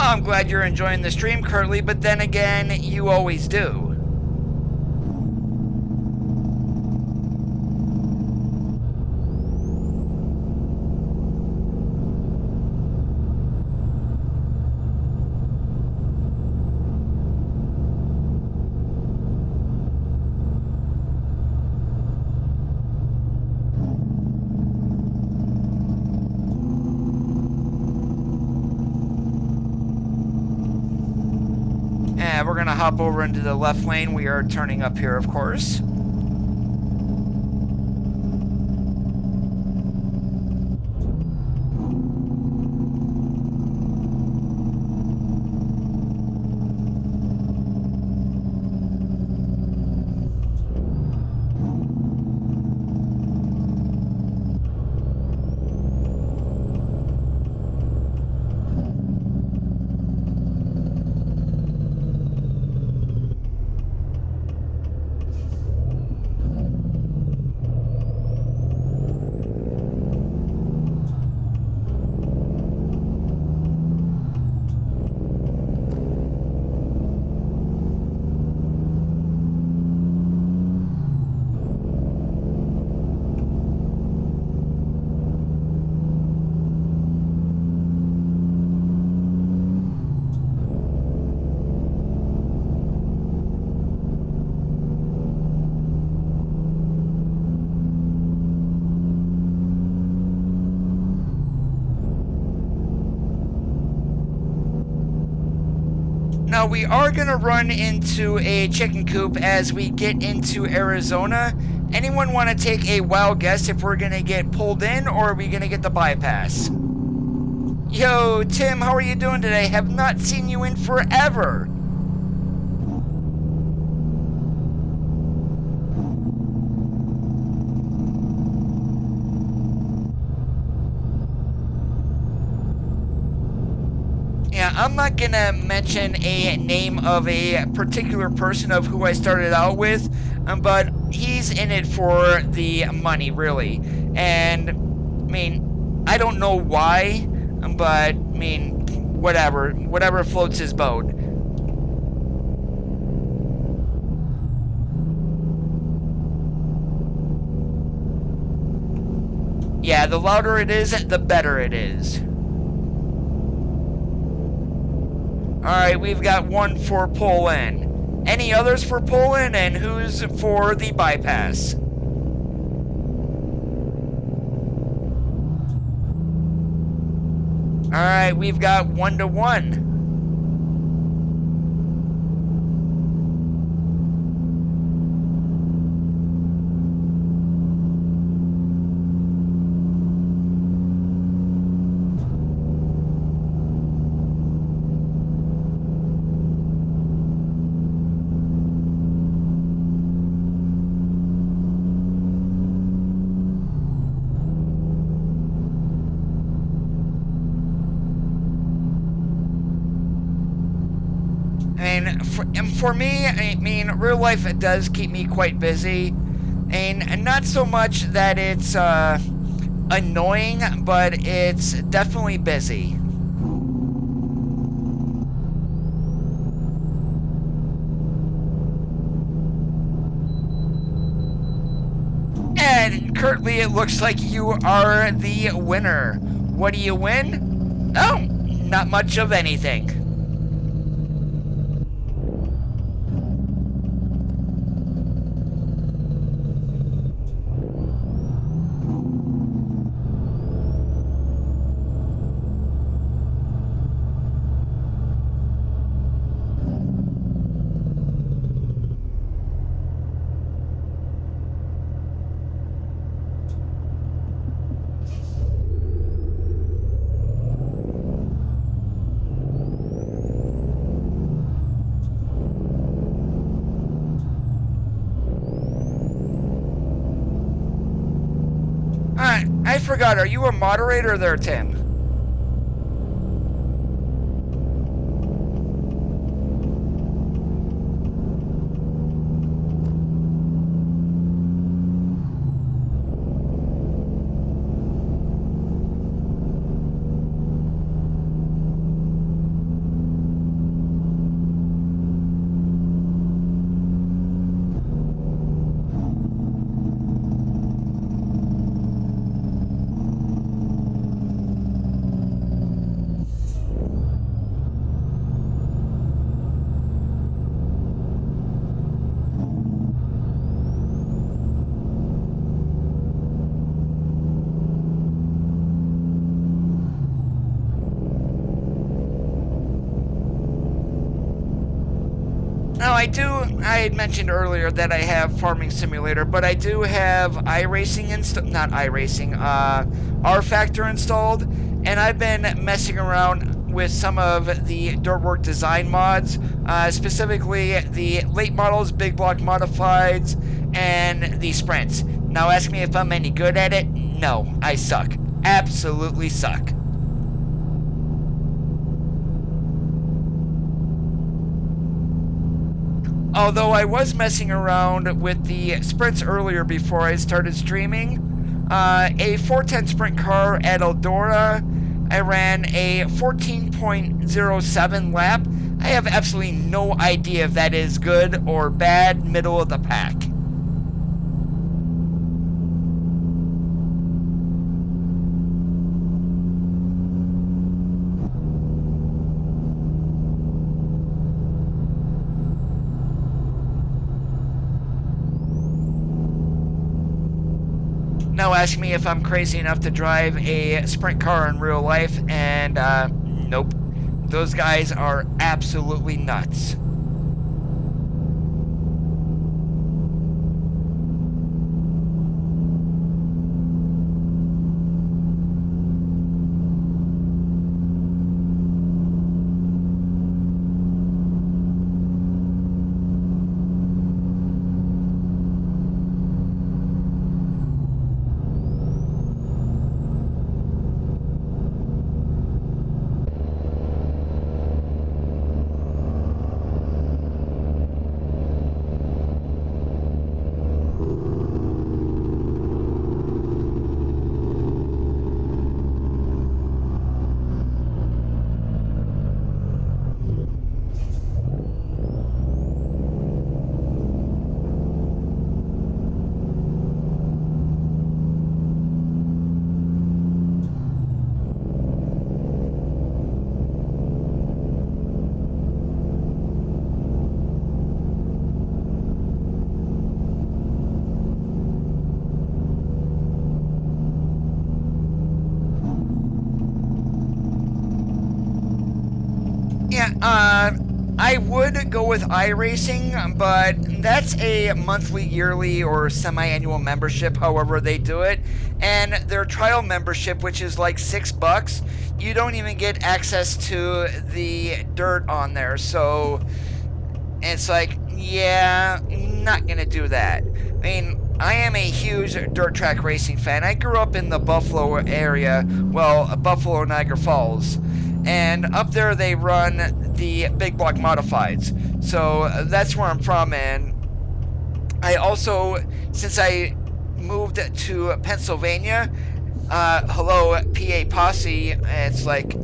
[SPEAKER 1] I'm glad you're enjoying the stream, Curtly, but then again, you always do. We're gonna hop over into the left lane. We are turning up here, of course. Now, we are going to run into a chicken coop as we get into Arizona. Anyone want to take a wild guess if we're going to get pulled in, or are we going to get the bypass? Yo, Tim, how are you doing today? Have not seen you in forever. I'm not gonna mention a name of a particular person of who I started out with, but he's in it for the money, really. And, I mean, I don't know why, but, I mean, whatever floats his boat. Yeah, the louder it is, the better it is. Alright, we've got one for pull-in. Any others for pull-in, and who's for the bypass? Alright, we've got 1-to-1. For me, I mean, real life does keep me quite busy, and not so much that it's annoying, but it's definitely busy. And currently it looks like you are the winner. What do you win? Oh, not much of anything. I forgot, are you a moderator there, Tim? Now, I had mentioned earlier that I have Farming Simulator, but I do have iRacing R-Factor installed, and I've been messing around with some of the Dirtwork design mods, specifically the late models, big block modifieds, and the sprints. Now, ask me if I'm any good at it. No, I suck. Absolutely suck. Although I was messing around with the sprints earlier before I started streaming. A 410 sprint car at Eldora, I ran a 14.07 lap. I have absolutely no idea if that is good or bad, middle of the pack. Now ask me if I'm crazy enough to drive a sprint car in real life, and nope. Those guys are absolutely nuts. I would go with iRacing, but that's a monthly, yearly, or semi-annual membership, however they do it. And their trial membership, which is like $6, you don't even get access to the dirt on there. So it's like, yeah, not gonna do that. I mean, I am a huge dirt track racing fan. I grew up in the Buffalo area, well, Buffalo, Niagara Falls. And up there they run the big block modifieds. So that's where I'm from. And I also, since I moved to Pennsylvania, hello, PA Posse, it's like,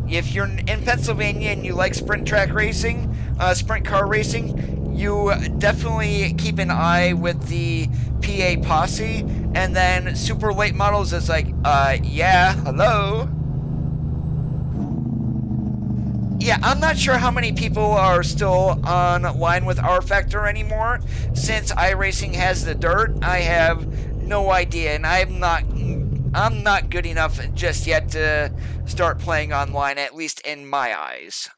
[SPEAKER 1] if you're in Pennsylvania and you like sprint track racing, sprint car racing, you definitely keep an eye with the PA Posse. And then super late models is like, yeah, hello. Yeah, I'm not sure how many people are still online with R Factor anymore. Since iRacing has the dirt, I have no idea, and I'm not good enough just yet to start playing online, at least in my eyes.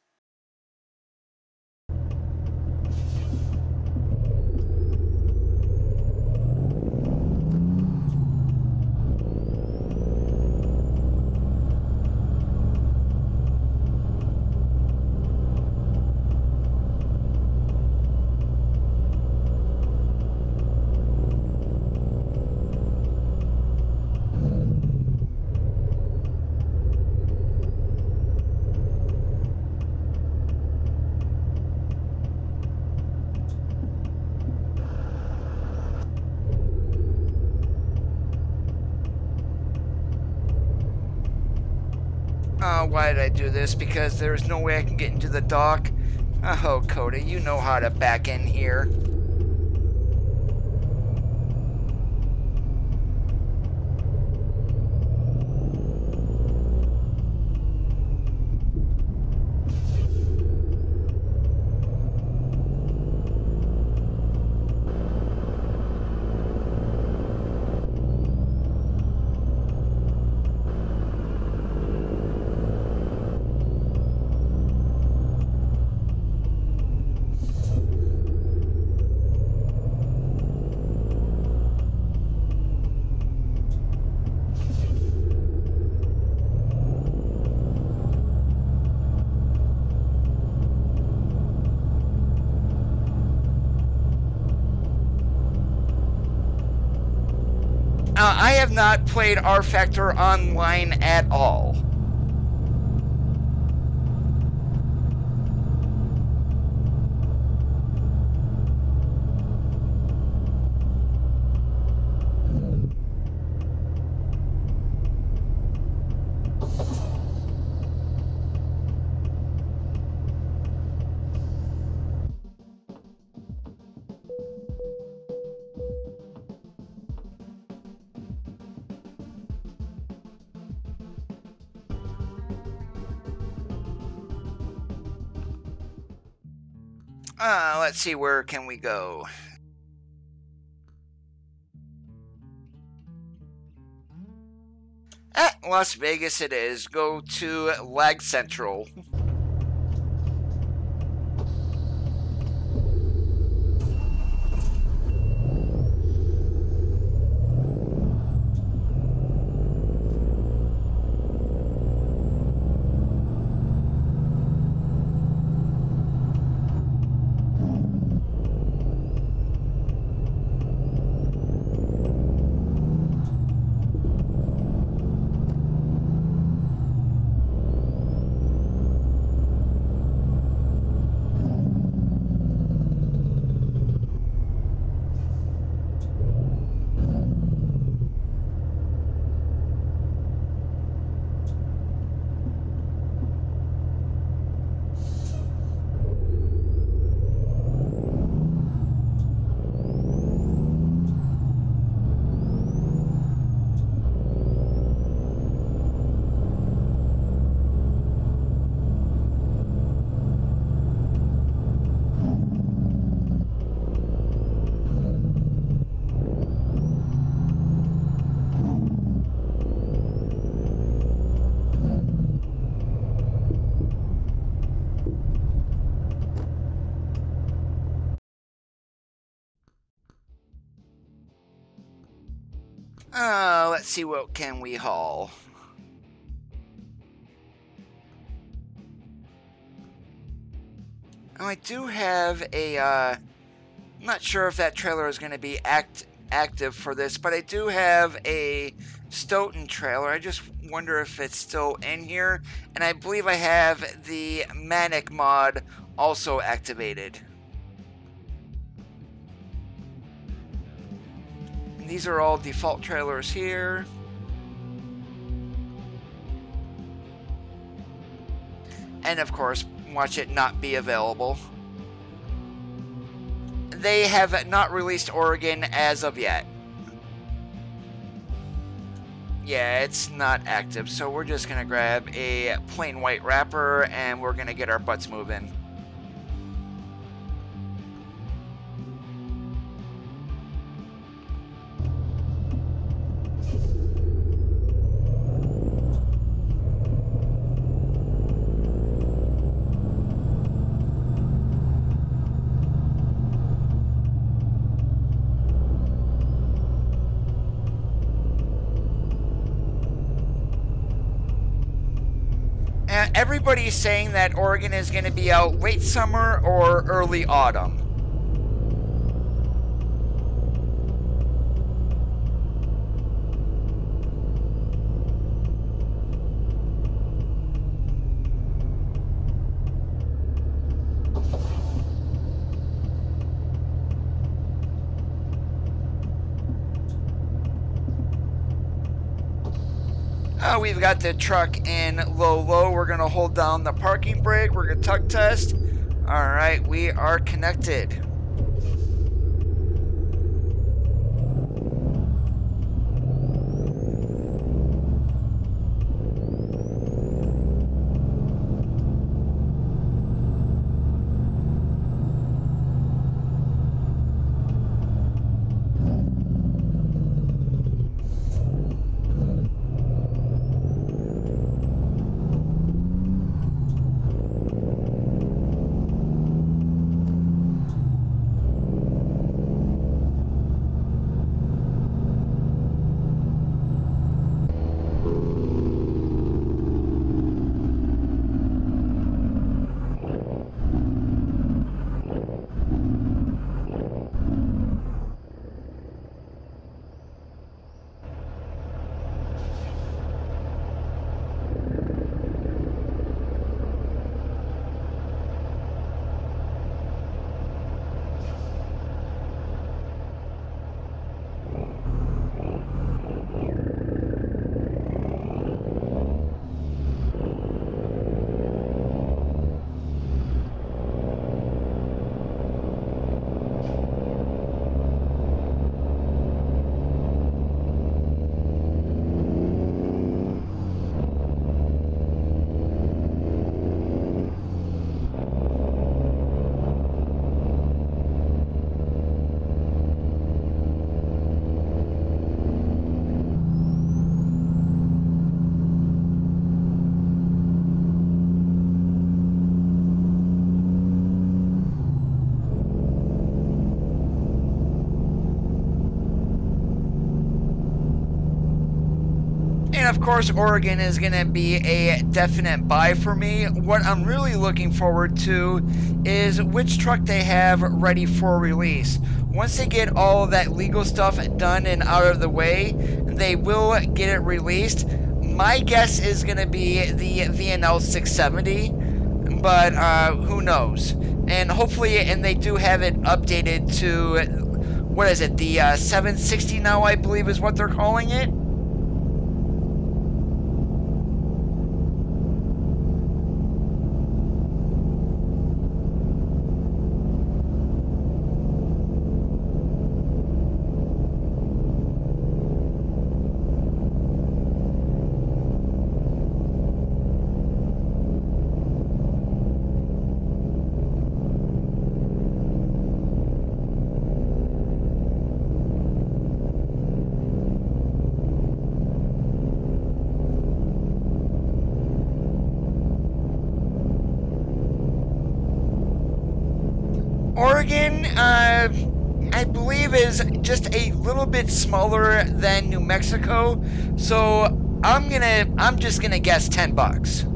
[SPEAKER 1] Why did I do this? Because there's no way I can get into the dock. Oh, Coda, you know how to back in here. I have not played R Factor online at all. Let's see, where can we go? Las Vegas it is. Go to Lag Central. Let's see, what can we haul? Oh, I do have a, I'm not sure if that trailer is going to be active for this, but I do have a Stoughton trailer. I just wonder if it's still in here, and I believe I have the Manic mod also activated. And these are all default trailers here. And of course, watch it not be available. They have not released Oregon as of yet. Yeah, it's not active, so we're just gonna grab a plain white wrapper and we're gonna get our butts moving. Everybody's saying that Oregon is going to be out late summer or early autumn. We've got the truck in low. We're going to hold down the parking brake. We're going to tuck test. All right, we are connected. And of course, Oregon is going to be a definite buy for me. What I'm really looking forward to is which truck they have ready for release. Once they get all of that legal stuff done and out of the way, they will get it released. My guess is going to be the VNL 670, but who knows? And hopefully, and they do have it updated to, what is it, the 760 now, I believe is what they're calling it. drive is just a little bit smaller than New Mexico, so I'm just gonna guess $10.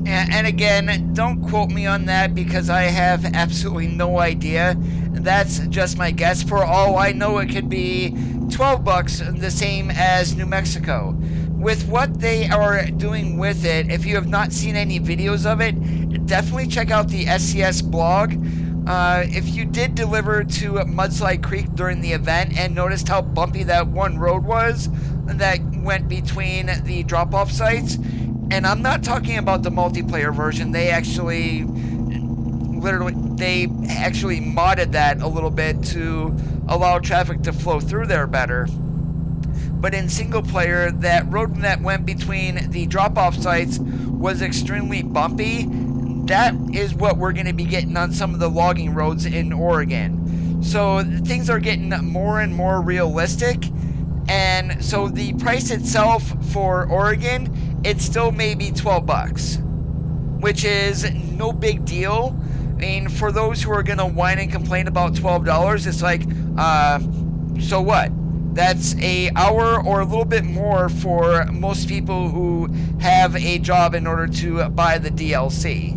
[SPEAKER 1] And again, don't quote me on that because I have absolutely no idea. That's just my guess. For all I know, it could be $12, the same as New Mexico. With what they are doing with it, if you have not seen any videos of it, definitely check out the SCS blog. If you did deliver to Mudslide Creek during the event and noticed how bumpy that one road was that went between the drop-off sites, and I'm not talking about the multiplayer version. They actually modded that a little bit to allow traffic to flow through there better. But in single player, that road that went between the drop-off sites was extremely bumpy. That is what we're going to be getting on some of the logging roads in Oregon. So things are getting more and more realistic. And so the price itself for Oregon, it's still maybe $12, which is no big deal. I mean, for those who are going to whine and complain about $12, it's like, so what? That's an hour or a little bit more for most people who have a job in order to buy the DLC.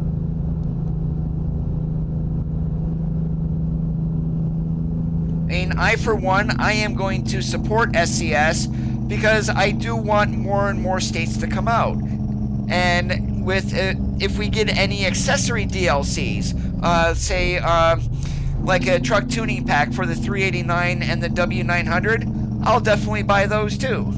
[SPEAKER 1] I, for one, I am going to support SCS because I do want more and more states to come out. And with if we get any accessory DLCs, say like a truck tuning pack for the 389 and the W900, I'll definitely buy those too.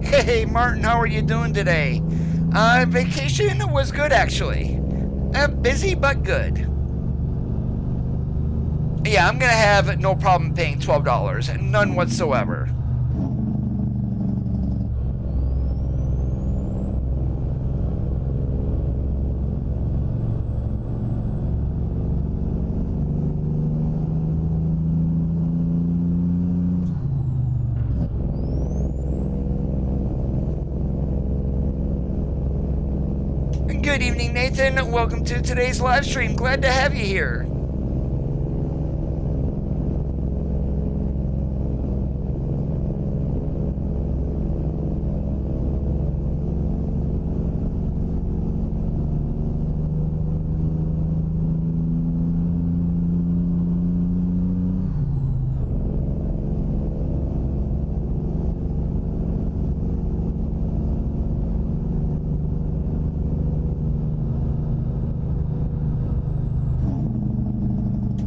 [SPEAKER 1] Hey Martin, how are you doing today? Vacation was good actually. Busy but good. Yeah, I'm gonna have no problem paying $12, none whatsoever. Good evening, Nathan. Welcome to today's live stream. Glad to have you here.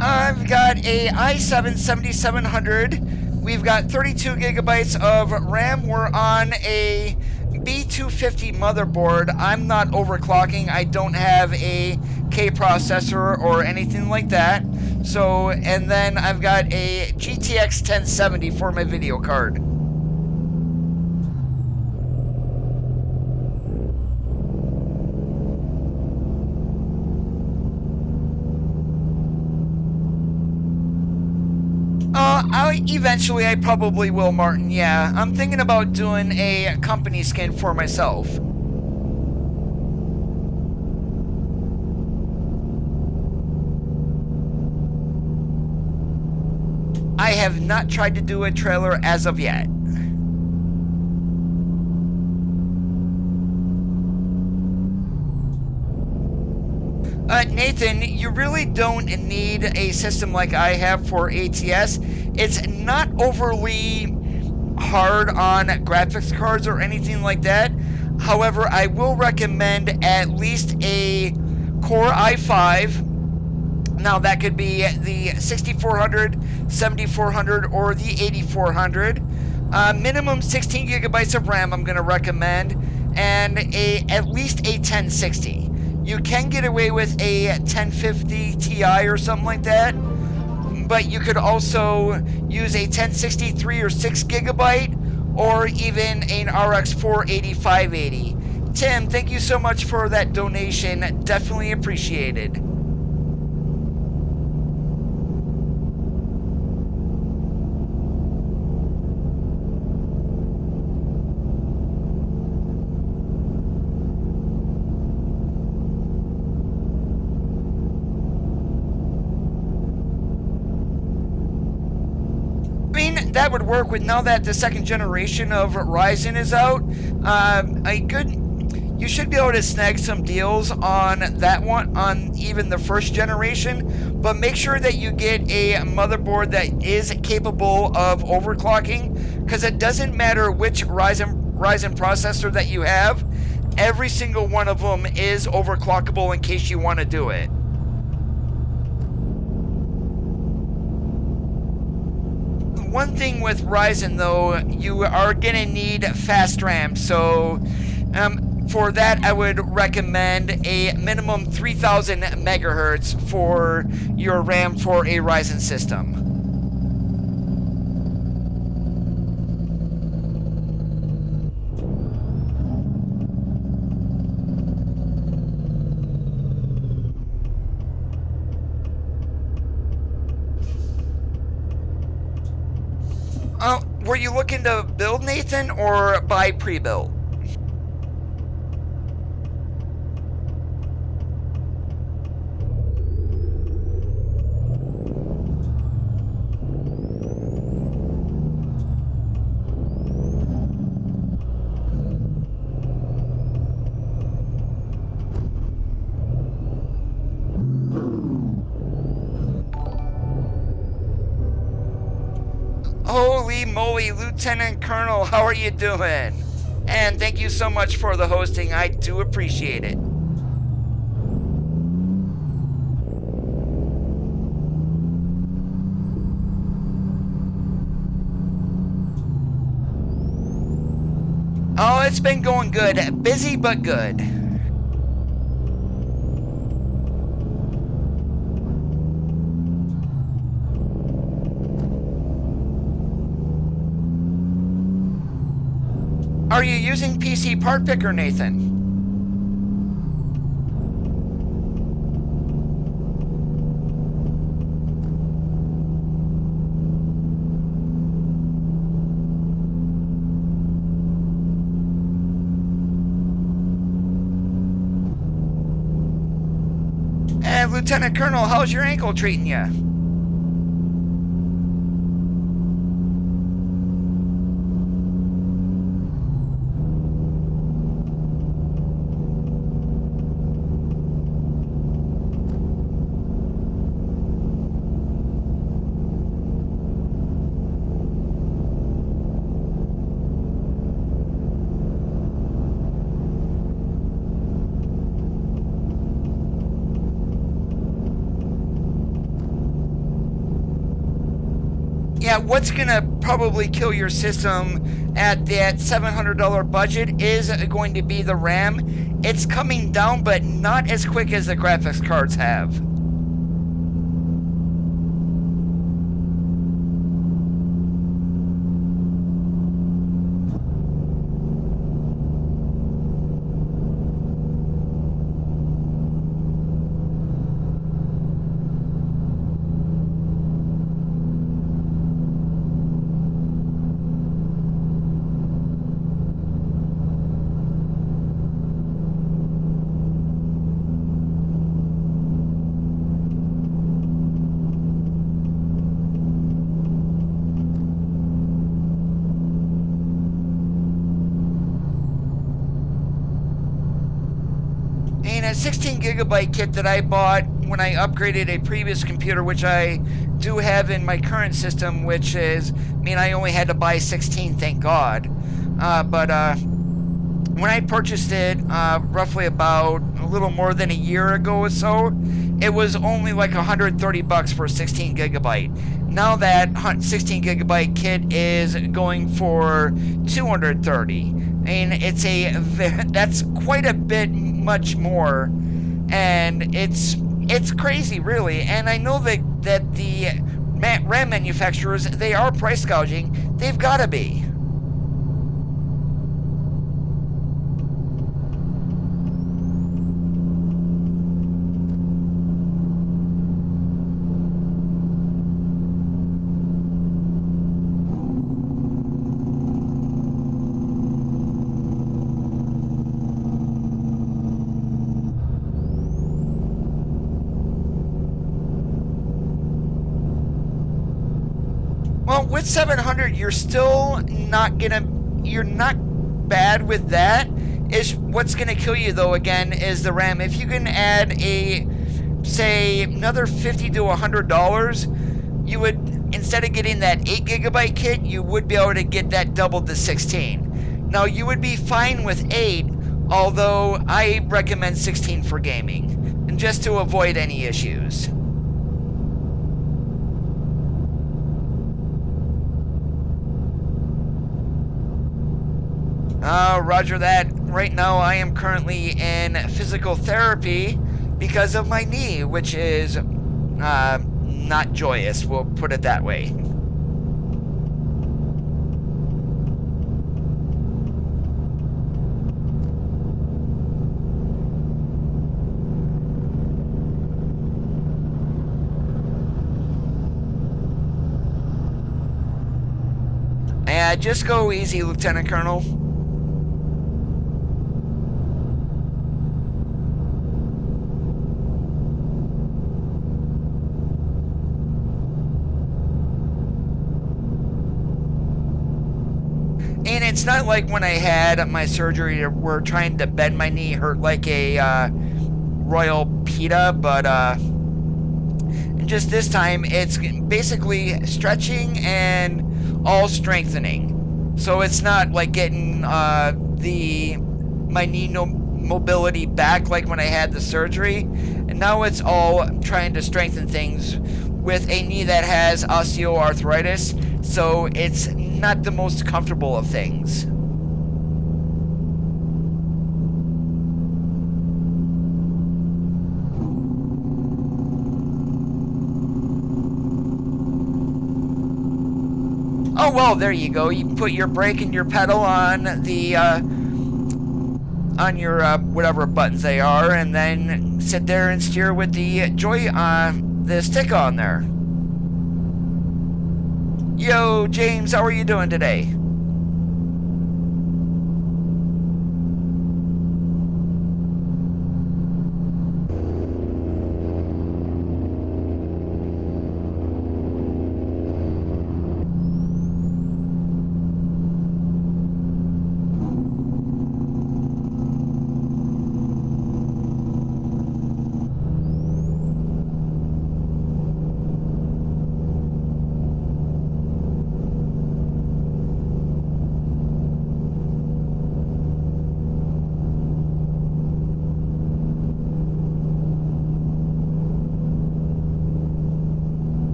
[SPEAKER 1] I've got a i7 7700. We've got 32 gigabytes of RAM. We're on a B250 motherboard. I'm not overclocking. I don't have a K processor or anything like that. So, and then I've got a GTX 1070 for my video card. Eventually I probably will, Martin, yeah. I'm thinking about doing a company skin for myself. I have not tried to do a trailer as of yet. Nathan, you really don't need a system like I have for ATS. It's not overly hard on graphics cards or anything like that. However, I will recommend at least a Core i5. Now that could be the 6400, 7400, or the 8400. Minimum 16 gigabytes of RAM I'm going to recommend, and at least a 1060. You can get away with a 1050 Ti or something like that, but you could also use a 1063 or 6 gigabyte, or even an RX 480 580. Tim, thank you so much for that donation. Definitely appreciated. That would work with now that the second generation of Ryzen is out. You should be able to snag some deals on that one, on even the first generation, but make sure that you get a motherboard that is capable of overclocking, because it doesn't matter which Ryzen processor that you have, every single one of them is overclockable in case you want to do it. One thing with Ryzen though, you are gonna need fast RAM, so for that I would recommend a minimum 3000 megahertz for your RAM for a Ryzen system. Were you looking to build, Nathan, or buy pre-built? Holy moly, Lieutenant Colonel, how are you doing? And thank you so much for the hosting. I do appreciate it. Oh, it's been going good. Busy but good. Are you using PC Part Picker, Nathan? And Lieutenant Colonel, how's your ankle treating you? Yeah, what's gonna probably kill your system at that $700 budget is going to be the RAM. It's coming down, but not as quick as the graphics cards have. 16 gigabyte kit that I bought when I upgraded a previous computer, which I do have in my current system, which is, I mean, I only had to buy 16, thank God. But when I purchased it, roughly about a little more than a year ago or so, it was only like $130 for 16 gigabyte. Now that 16 gigabyte kit is going for $230. I mean, that's quite a bit much more, and it's crazy, really. And I know that the RAM manufacturers, they are price gouging. They've got to be. Well, with 700, you're not bad with that. What's gonna kill you though, again, is the RAM. If you can add say another $50 to $100, you would, instead of getting that 8 gigabyte kit, you would be able to get that doubled to 16. Now, you would be fine with 8, although I recommend 16 for gaming, and just to avoid any issues. Roger that. Right now I am currently in physical therapy because of my knee, which is not joyous, we'll put it that way. Just go easy, Lieutenant Colonel. And it's not like when I had my surgery where trying to bend my knee hurt like a royal pita, but just this time it's basically stretching and all strengthening. So it's not like getting my knee mobility back like when I had the surgery. And now it's all trying to strengthen things with a knee that has osteoarthritis. So it's not the most comfortable of things. Oh, well, there you go. You put your brake and your pedal on the on your whatever buttons they are, and then sit there and steer with the the stick on there. Yo, James, how are you doing today?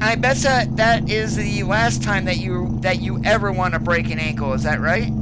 [SPEAKER 1] I bet that is the last time that you ever want to break an ankle. Is that right?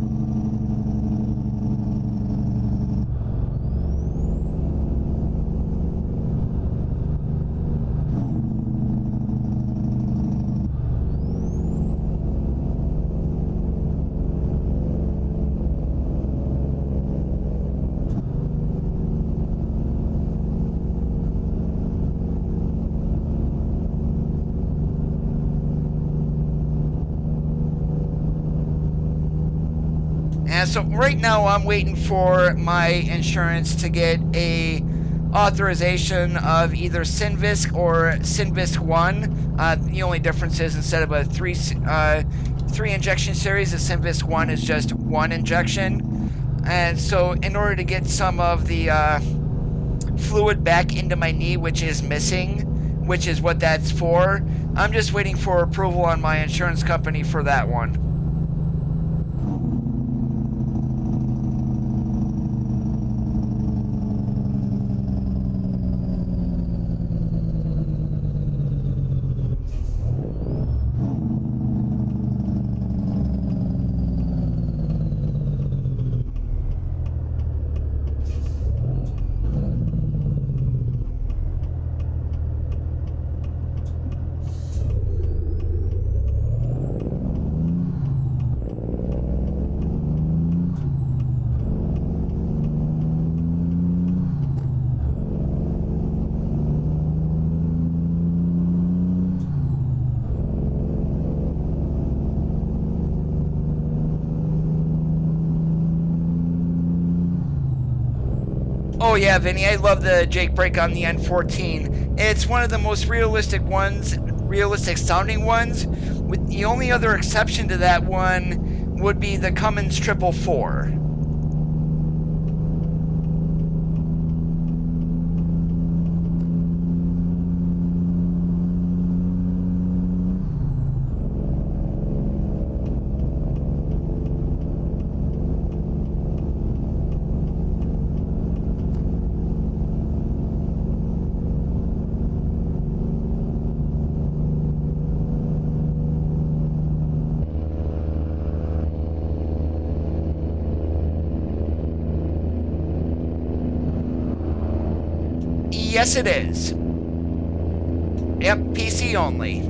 [SPEAKER 1] So right now I'm waiting for my insurance to get a authorization of either Synvisc or Synvisc 1. The only difference is instead of a three injection series, the Synvisc 1 is just 1 injection. And so in order to get some of the fluid back into my knee, which is missing, which is what that's for, I'm just waiting for approval on my insurance company for that one. Oh yeah, Vinny, I love the Jake brake on the N14. It's one of the most realistic sounding ones. With the only other exception to that one would be the Cummins 444. Yes, it is. Yep, PC only.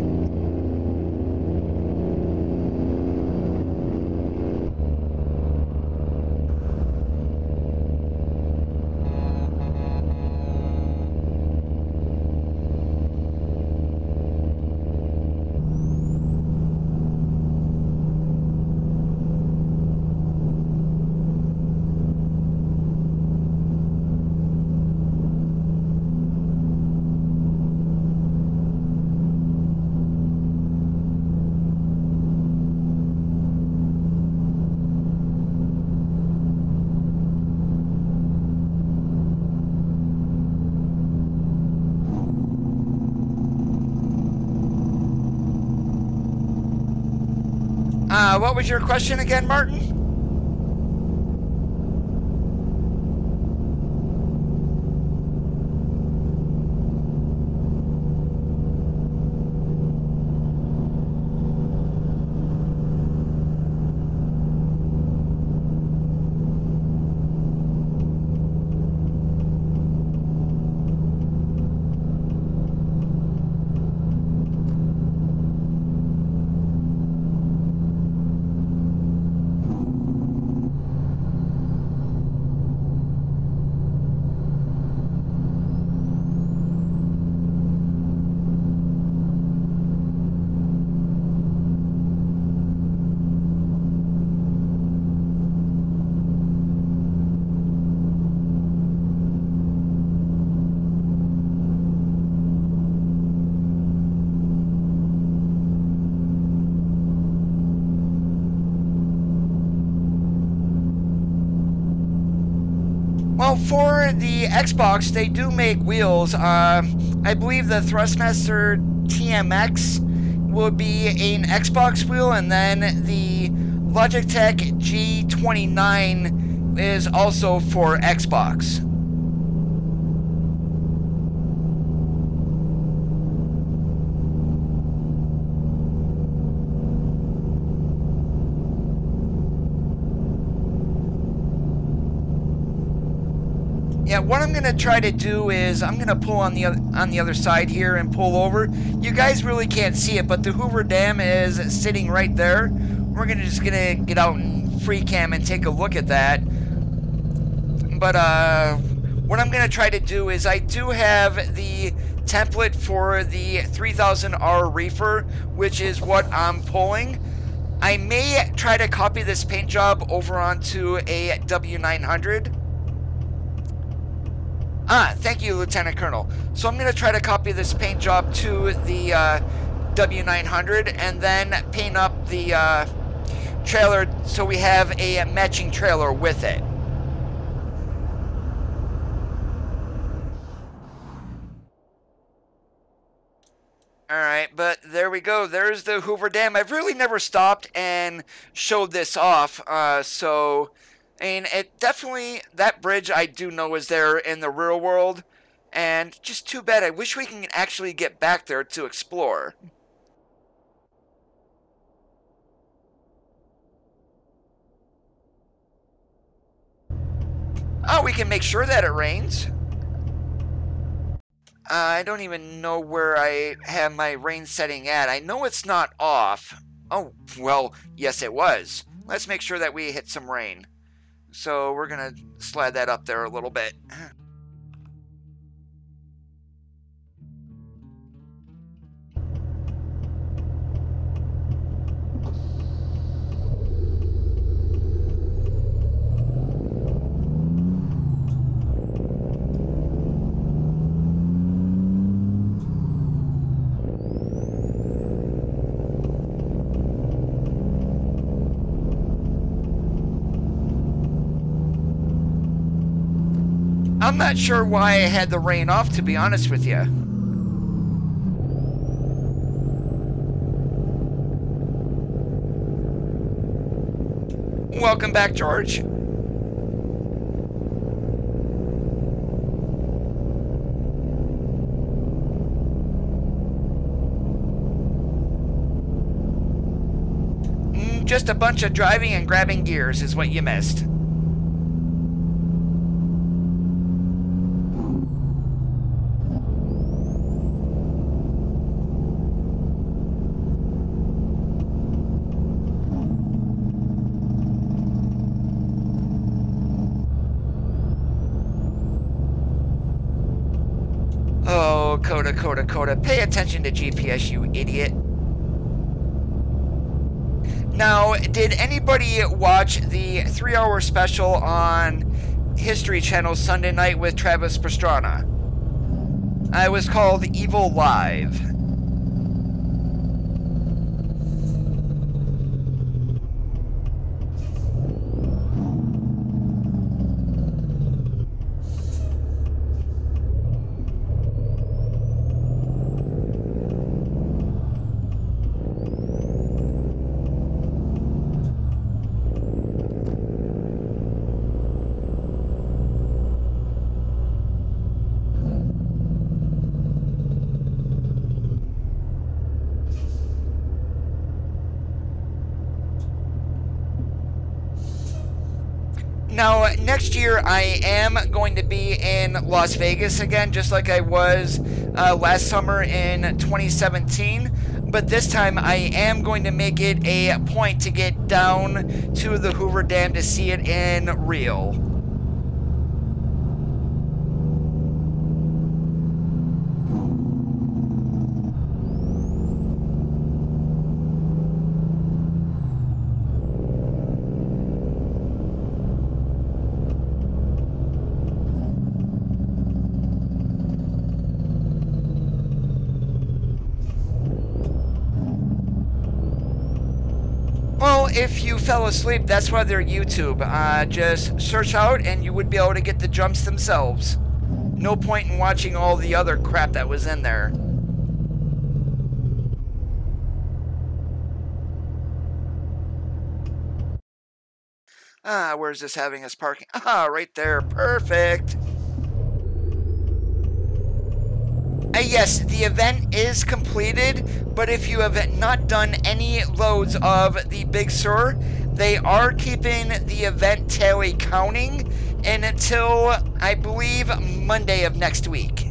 [SPEAKER 1] What was your question again, Martin? Well, for the Xbox, they do make wheels. I believe the Thrustmaster TMX will be an Xbox wheel, and then the Logitech G29 is also for Xbox. Yeah, what I'm gonna try to do is I'm gonna pull on the other side here and pull over. You guys really can't see it, but the Hoover Dam is sitting right there. We're just gonna get out and free cam and take a look at that. But what I'm gonna try to do is I do have the template for the 3000R reefer, which is what I'm pulling. I may try to copy this paint job over onto a W900. Thank you, Lieutenant Colonel. So I'm going to try to copy this paint job to the W900 and then paint up the trailer so we have a matching trailer with it. Alright, but there we go. There's the Hoover Dam. I've really never stopped and showed this off. So, I mean, it definitely, that bridge I do know is there in the real world. And just too bad. I wish we can actually get back there to explore. Oh, we can make sure that it rains. I don't even know where I have my rain setting at. I know it's not off. Oh, well, yes it was. Let's make sure that we hit some rain. So we're going to slide that up there a little bit. I'm not sure why I had the rain off, to be honest with you. Welcome back, George. Just a bunch of driving and grabbing gears is what you missed. Oh, Coda, pay attention to GPS, you idiot. Now, did anybody watch the 3-hour special on History Channel Sunday night with Travis Pastrana? It was called Evil Live. Now, next year I am going to be in Las Vegas again, just like I was last summer in 2017. But this time I am going to make it a point to get down to the Hoover Dam to see it in real. Well, if you fell asleep, that's why they're YouTube. Just search out and you would be able to get the jumps themselves. No point in watching all the other crap that was in there. Where's this having us parking? Right there. Perfect. Yes, the event is completed, but if you have not done any loads of the Big Sur, they are keeping the event tally counting until, I believe, Monday of next week.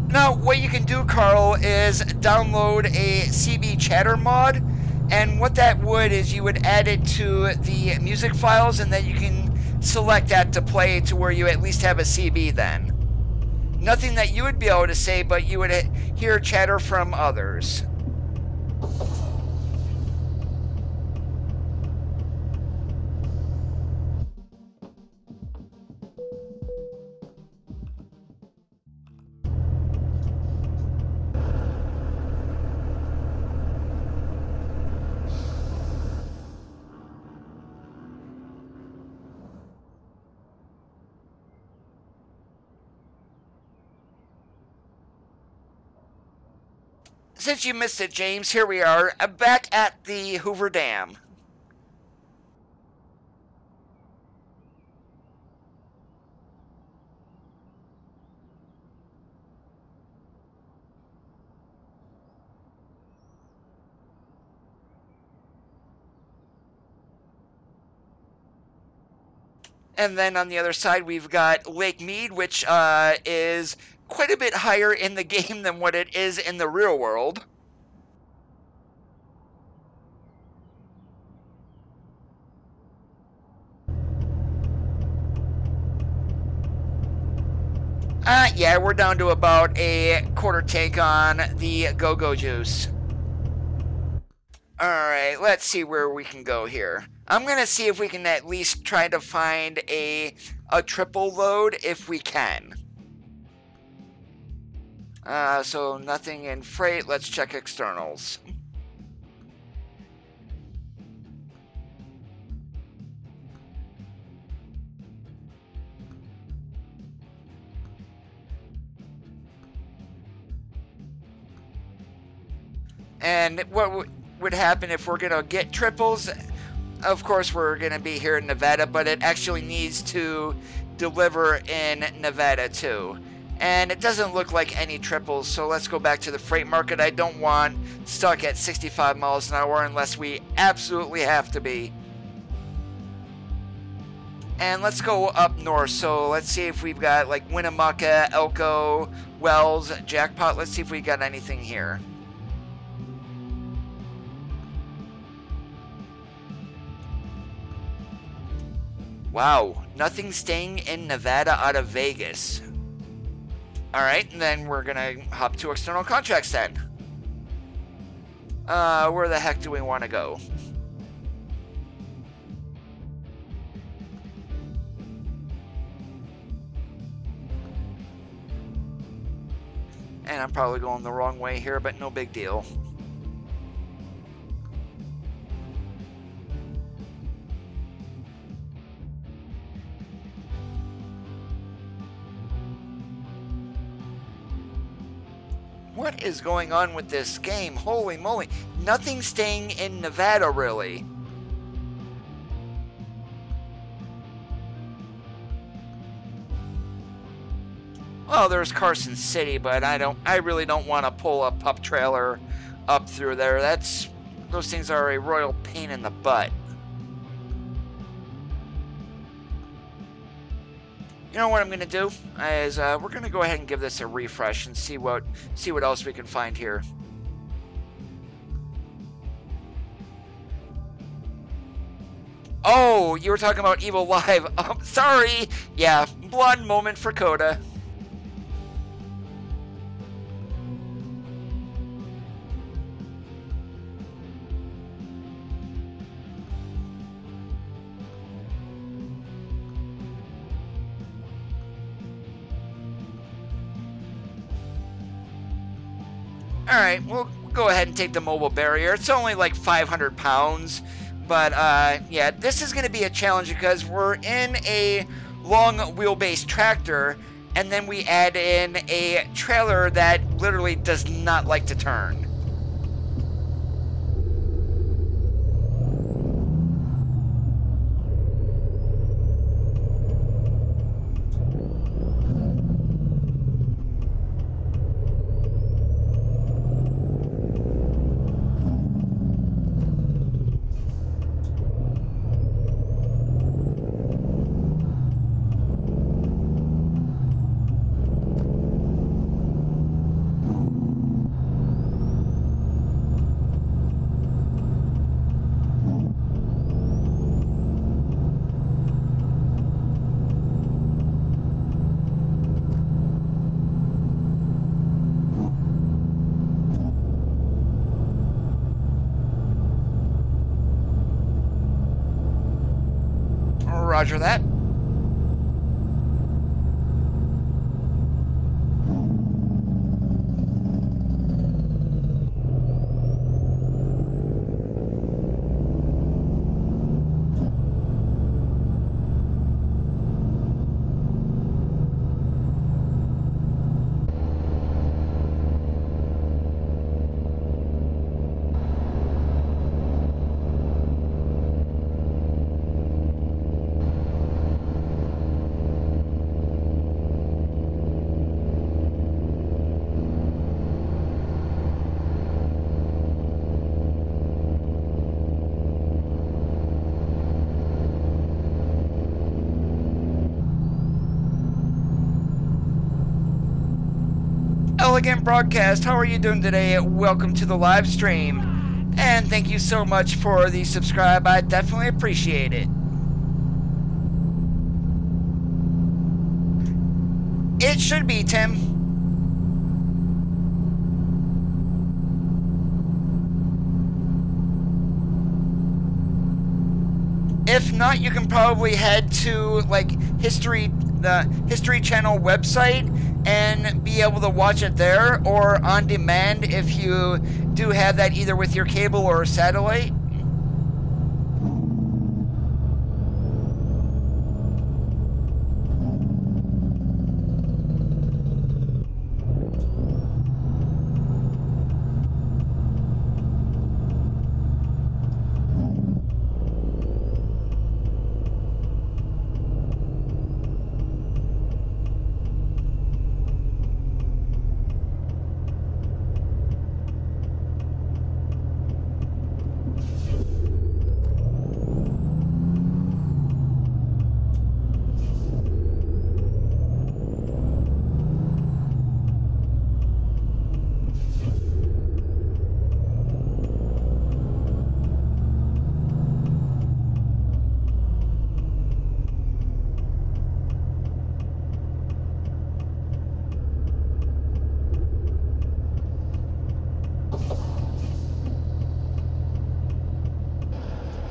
[SPEAKER 1] Now, what you can do, Carl, is download a CB chatter mod, and what that would is you would add it to the music files, and then you can select that to play to where you at least have a CB then. Nothing that you would be able to say, but you would hear chatter from others. Since you missed it, James, here we are, back at the Hoover Dam. And then on the other side, we've got Lake Mead, which is quite a bit higher in the game than what it is in the real world. Yeah, we're down to about a quarter tank on the go-go juice. Alright, let's see where we can go here. I'm going to see if we can at least try to find a triple load if we can. So nothing in freight. Let's check externals. And what would happen if we're going to get triples? Of course, we're going to be here in Nevada, but it actually needs to deliver in Nevada too. And it doesn't look like any triples, so let's go back to the freight market. I don't want stuck at 65 miles an hour unless we absolutely have to be. And let's go up north, so let's see if we've got like Winnemucca, Elko, Wells, Jackpot. Let's see if we got anything here. Wow, nothing staying in Nevada out of Vegas. Alright, and then we're gonna hop to external contracts then. Where the heck do we want to go? And I'm probably going the wrong way here, but no big deal. What is going on with this game? Holy moly. Nothing staying in Nevada, really. Well, there's Carson City, but I really don't want to pull a pup trailer up through there. Those things are a royal pain in the butt. You know what I'm going to do is we're going to go ahead and give this a refresh and see what else we can find here. Oh, you were talking about Evil Live. Sorry. Yeah, blonde moment for Coda. Alright, we'll go ahead and take the mobile barrier. It's only like 500 pounds. But, yeah, this is going to be a challenge because we're in a long wheelbase tractor, and then we add in a trailer that literally does not like to turn. Roger that. Elegant Broadcast, how are you doing today? Welcome to the live stream. And thank you so much for the subscribe. I definitely appreciate it. It should be, Tim. If not, you can probably head to like the History Channel website and be able to watch it there, or on demand if you do have that either with your cable or satellite.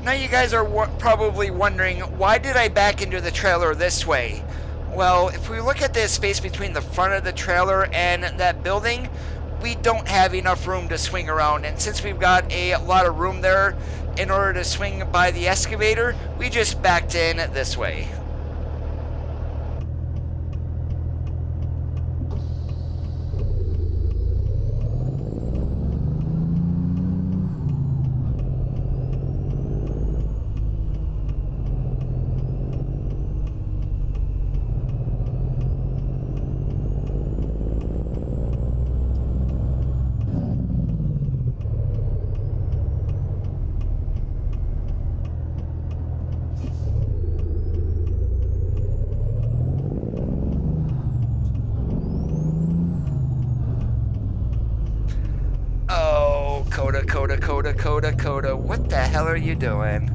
[SPEAKER 1] Now you guys are probably wondering, why did I back into the trailer this way? Well, if we look at the space between the front of the trailer and that building, we don't have enough room to swing around. And since we've got a lot of room there in order to swing by the excavator, we just backed in this way. Coda, what the hell are you doing?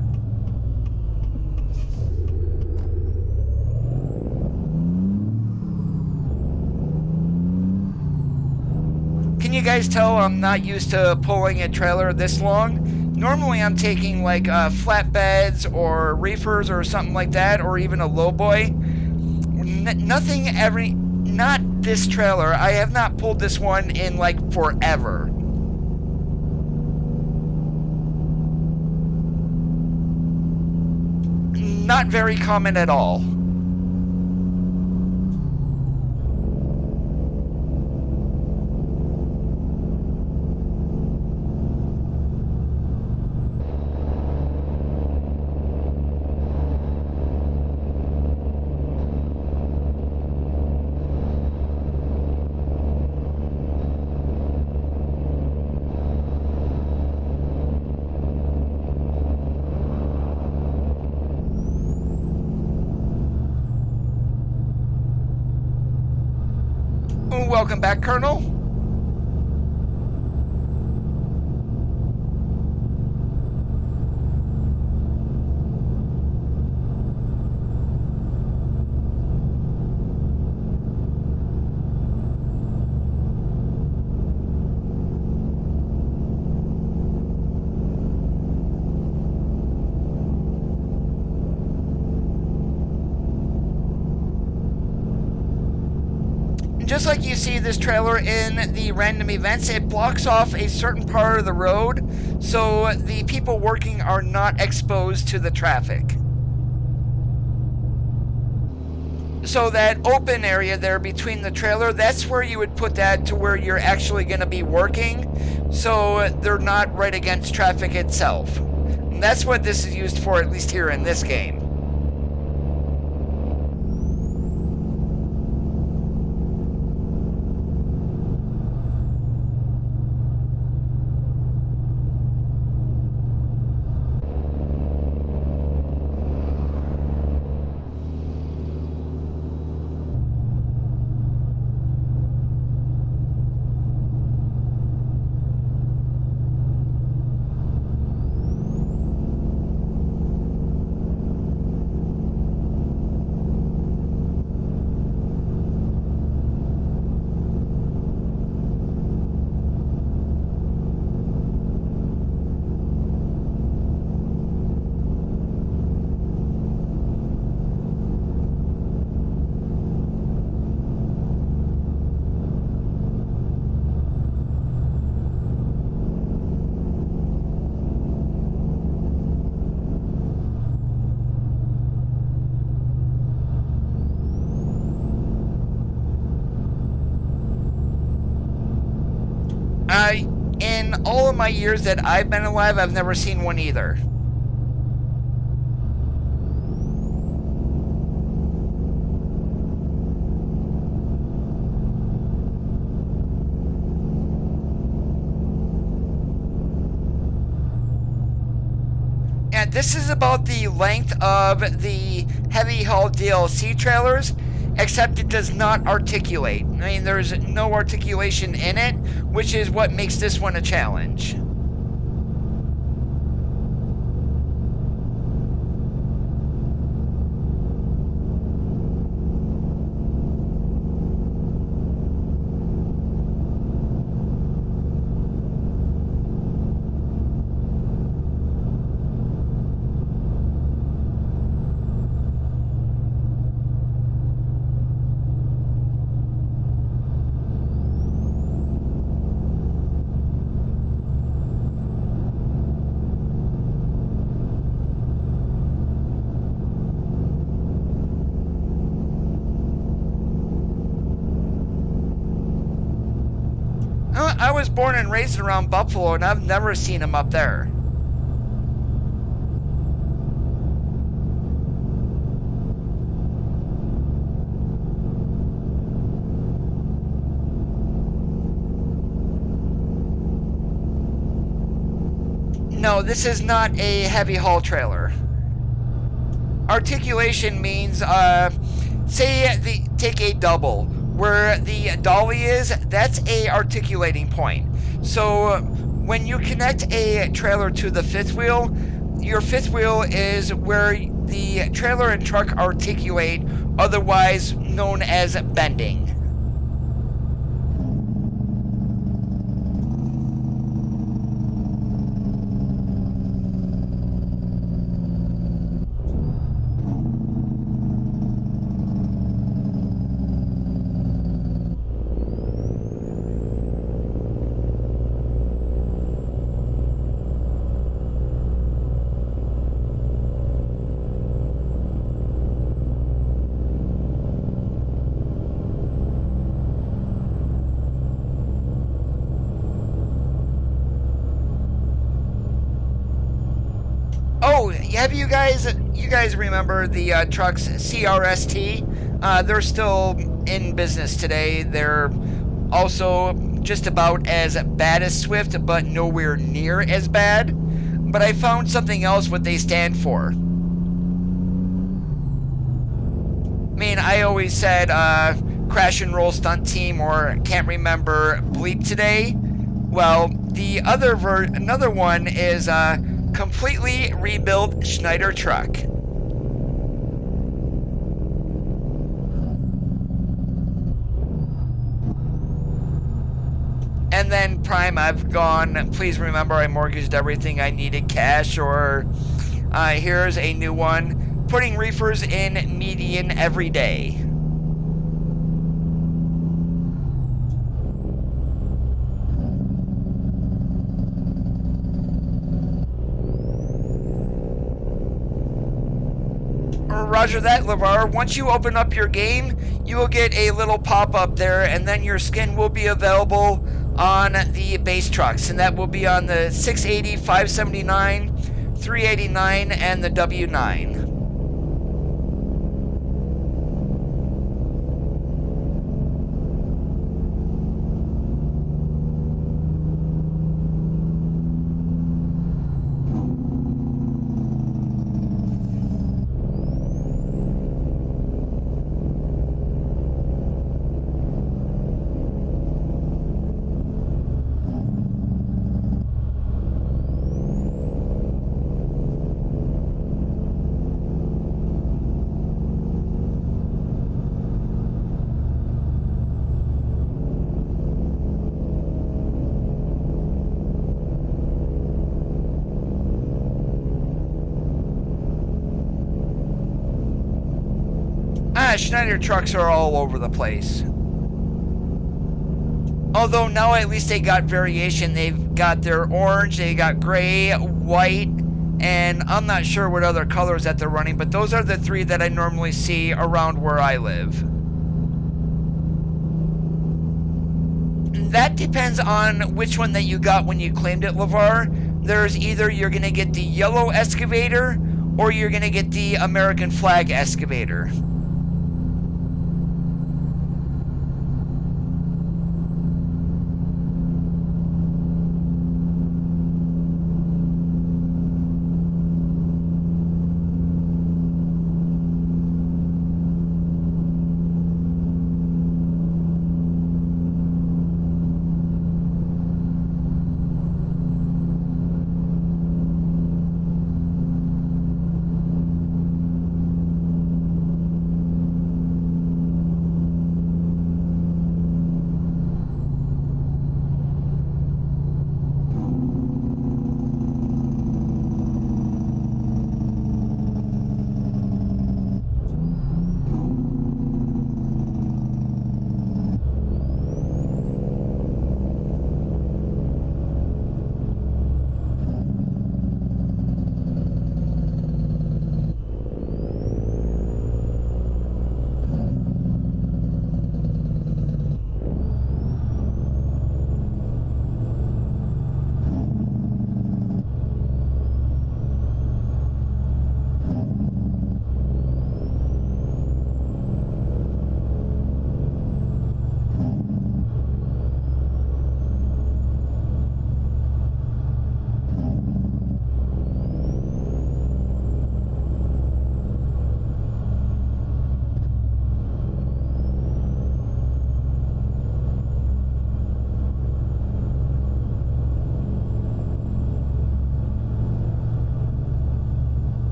[SPEAKER 1] Can you guys tell I'm not used to pulling a trailer this long? Normally I'm taking like flatbeds or reefers or something like that, or even a lowboy. Not this trailer. I have not pulled this one in like forever. Not very common at all. Welcome back, Colonel. just like you see this trailer in the random events, it blocks off a certain part of the road so the people working are not exposed to the traffic. So that open area there between the trailer, that's where you would put that to where you're actually going to be working, so they're not right against traffic itself. And that's what this is used for, at least here in this game. In all of my years that I've been alive, I've never seen one either. And this is about the length of the heavy haul DLC trailers, except it does not articulate. I mean, there's no articulation in it, which is what makes this one a challenge. I was born and raised around Buffalo, and I've never seen them up there. No, this is not a heavy haul trailer. Articulation means, take a double. Where the dolly is, that's a articulating point. So when you connect a trailer to the fifth wheel, your fifth wheel is where the trailer and truck articulate, otherwise known as bending. Oh, have you guys remember the trucks CRST? They're still in business today. They're also just about as bad as Swift, but nowhere near as bad. But I found something else what they stand for. I mean, I always said crash and roll stunt team, or can't remember bleep today. Well, the another one is completely rebuilt Schneider truck. And then Prime, I've gone, please remember I mortgaged everything I needed cash, or here's a new one, putting reefers in median every day. Roger that, LeVar. Once you open up your game, you will get a little pop-up there, and then your skin will be available on the base trucks, and that will be on the 680, 579, 389, and the W9. Schneider trucks are all over the place. Although now at least they got variation. They've got their orange, they got gray, white, and I'm not sure what other colors that they're running, but those are the three that I normally see around where I live. That depends on which one that you got when you claimed it, LeVar. There's either you're going to get the yellow excavator or you're going to get the American flag excavator.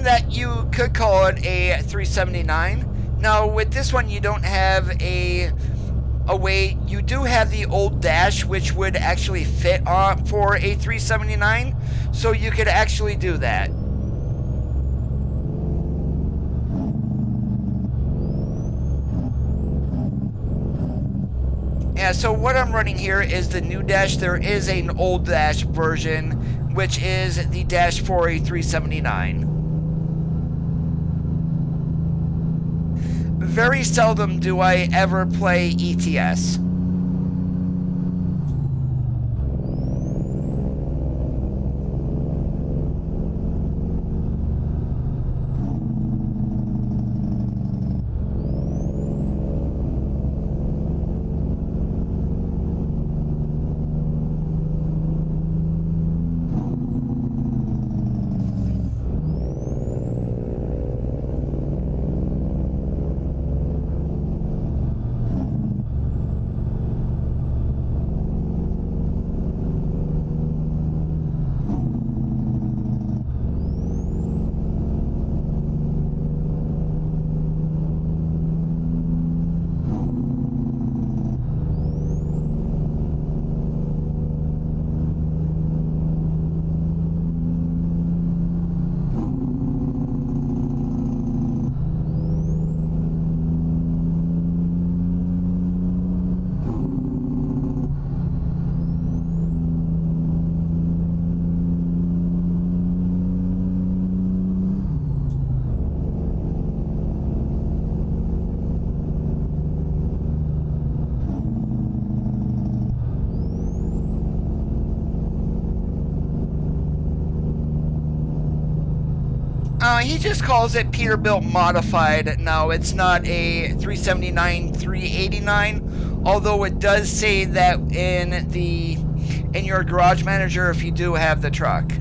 [SPEAKER 1] That you could call it a 379. Now with this one you don't have a way. You do have the old dash which would actually fit for a 379, so you could actually do that. Yeah, so what I'm running here is the new dash. There is an old dash version which is the dash for a 379. Very seldom do I ever play ETS. He just calls it Peterbilt Modified. Now, it's not a 379 389, although it does say that in your garage manager if you do have the truck.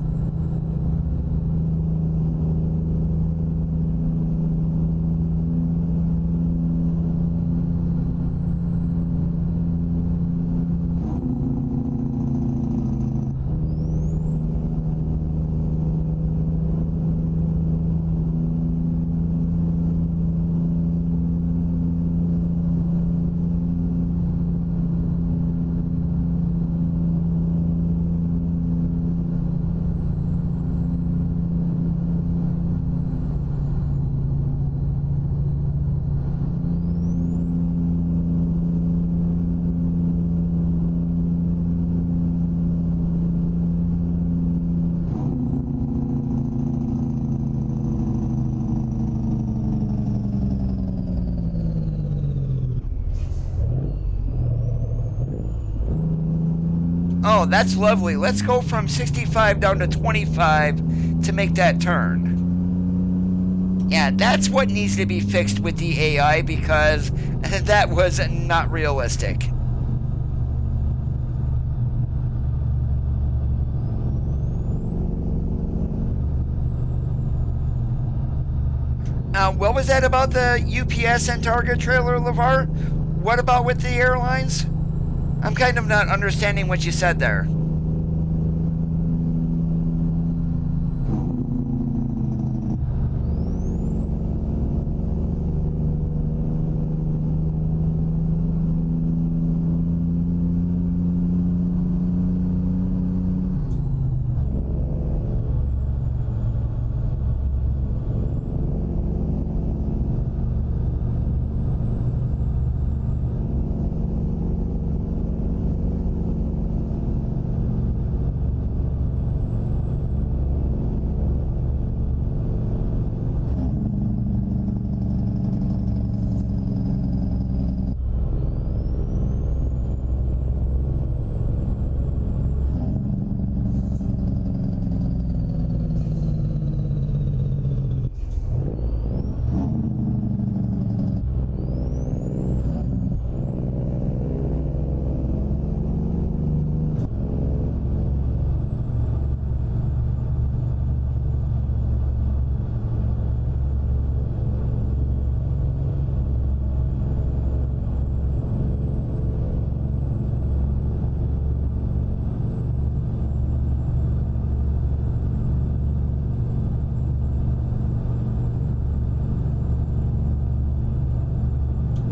[SPEAKER 1] Oh, that's lovely. Let's go from 65 down to 25 to make that turn. Yeah, that's what needs to be fixed with the AI, because that was not realistic. What was that about the UPS and Target trailer, LeVar? What about with the airlines? I'm kind of not understanding what you said there.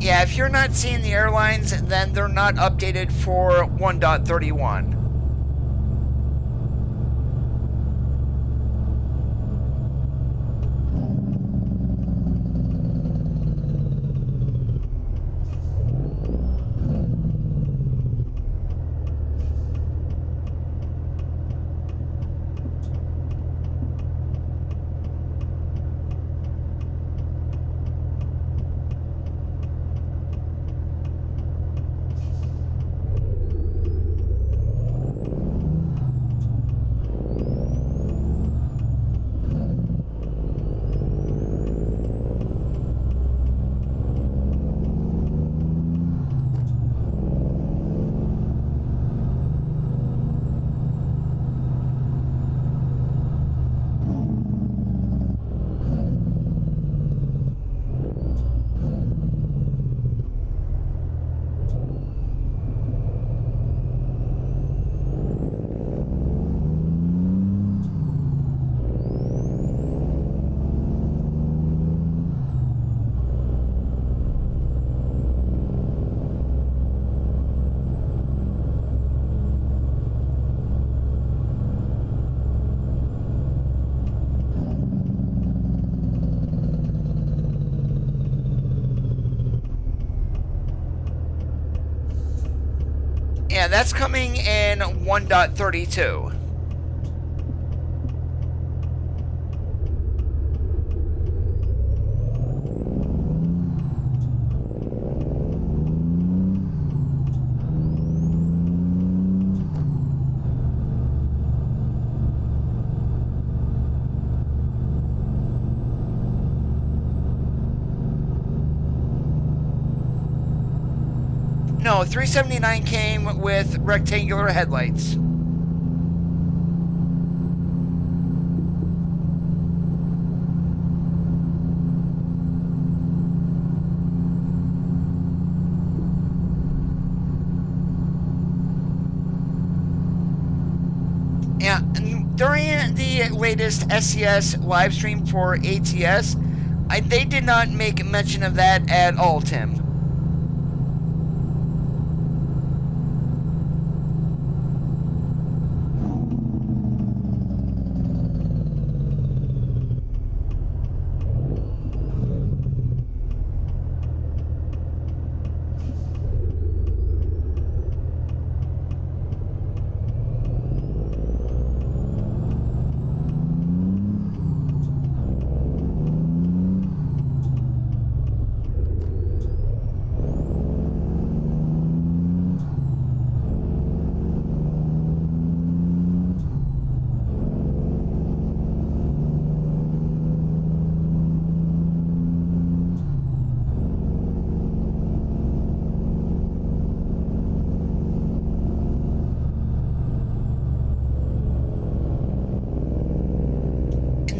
[SPEAKER 1] Yeah, if you're not seeing the airlines, then they're not updated for 1.31. Yeah, that's coming in 1.32. No, 379 came with rectangular headlights. Yeah, during the latest SCS live stream for ATS, they did not make mention of that at all, Tim.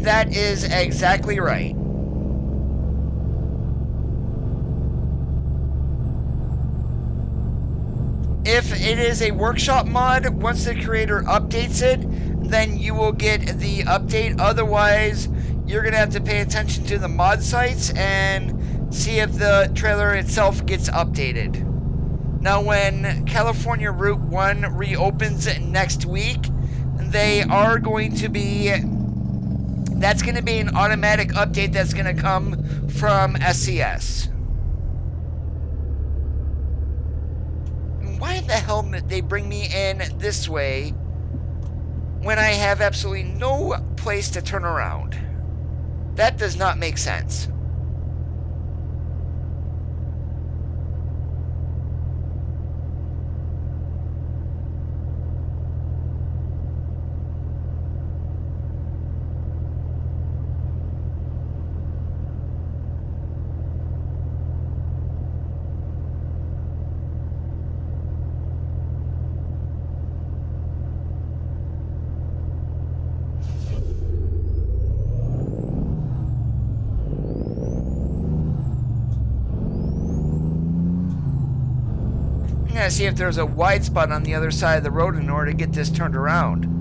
[SPEAKER 1] That is exactly right. If it is a workshop mod, once the creator updates it, then you will get the update. Otherwise, you're going to have to pay attention to the mod sites and see if the trailer itself gets updated. Now, when California Route 1 reopens next week, they are going to be... That's going to be an automatic update that's going to come from SCS. Why the hell did they bring me in this way when I have absolutely no place to turn around? That does not make sense. I'm gonna see if there's a wide spot on the other side of the road in order to get this turned around.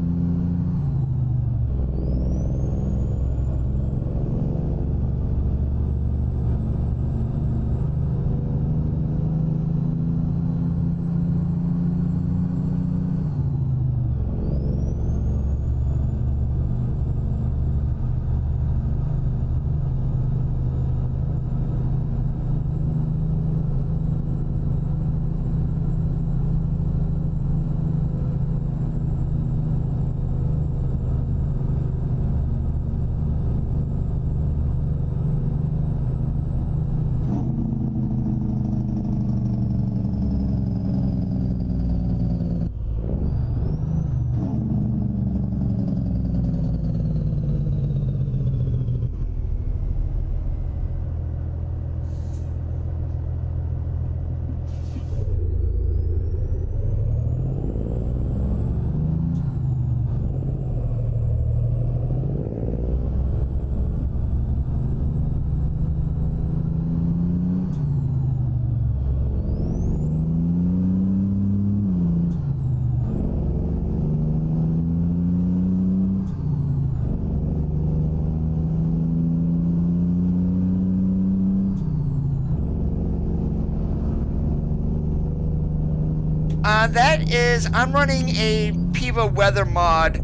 [SPEAKER 1] I'm running a PIVA weather mod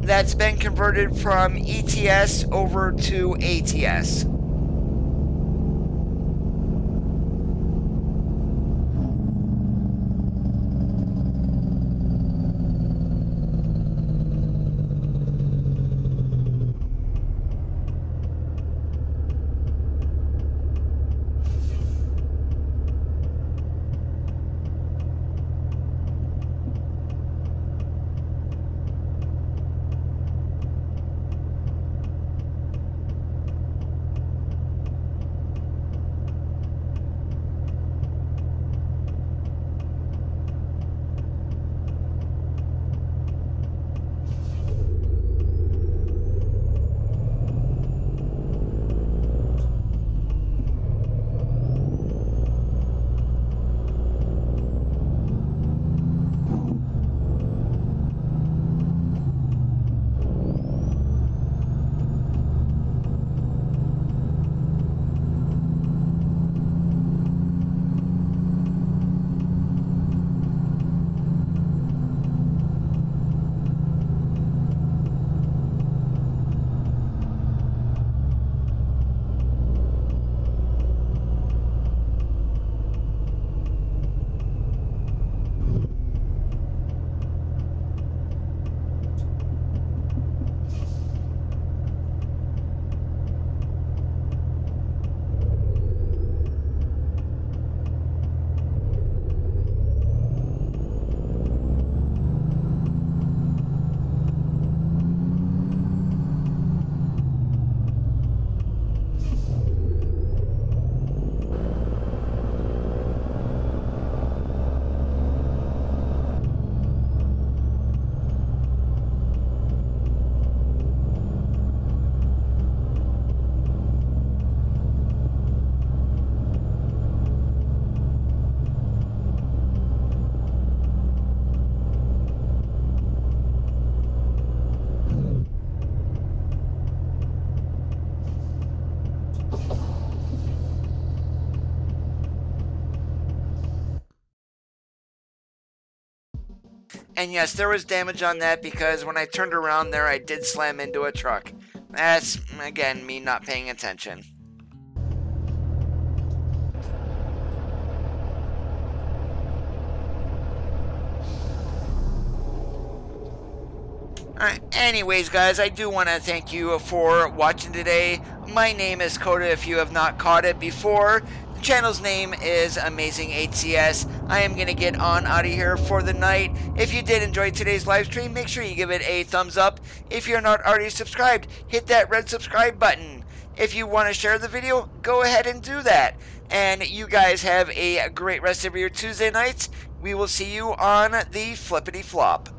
[SPEAKER 1] that's been converted from ETS over to ATS. And yes, there was damage on that because when I turned around there, I did slam into a truck. That's, again, me not paying attention. Alright, anyways guys, I do want to thank you for watching today. My name is Coda if you have not caught it before. The channel's name is Amazing ATS. I am going to get on out of here for the night. If you did enjoy today's live stream, make sure you give it a thumbs up. If you're not already subscribed, hit that red subscribe button. If you want to share the video, go ahead and do that. And you guys have a great rest of your Tuesday nights. We will see you on the flippity flop.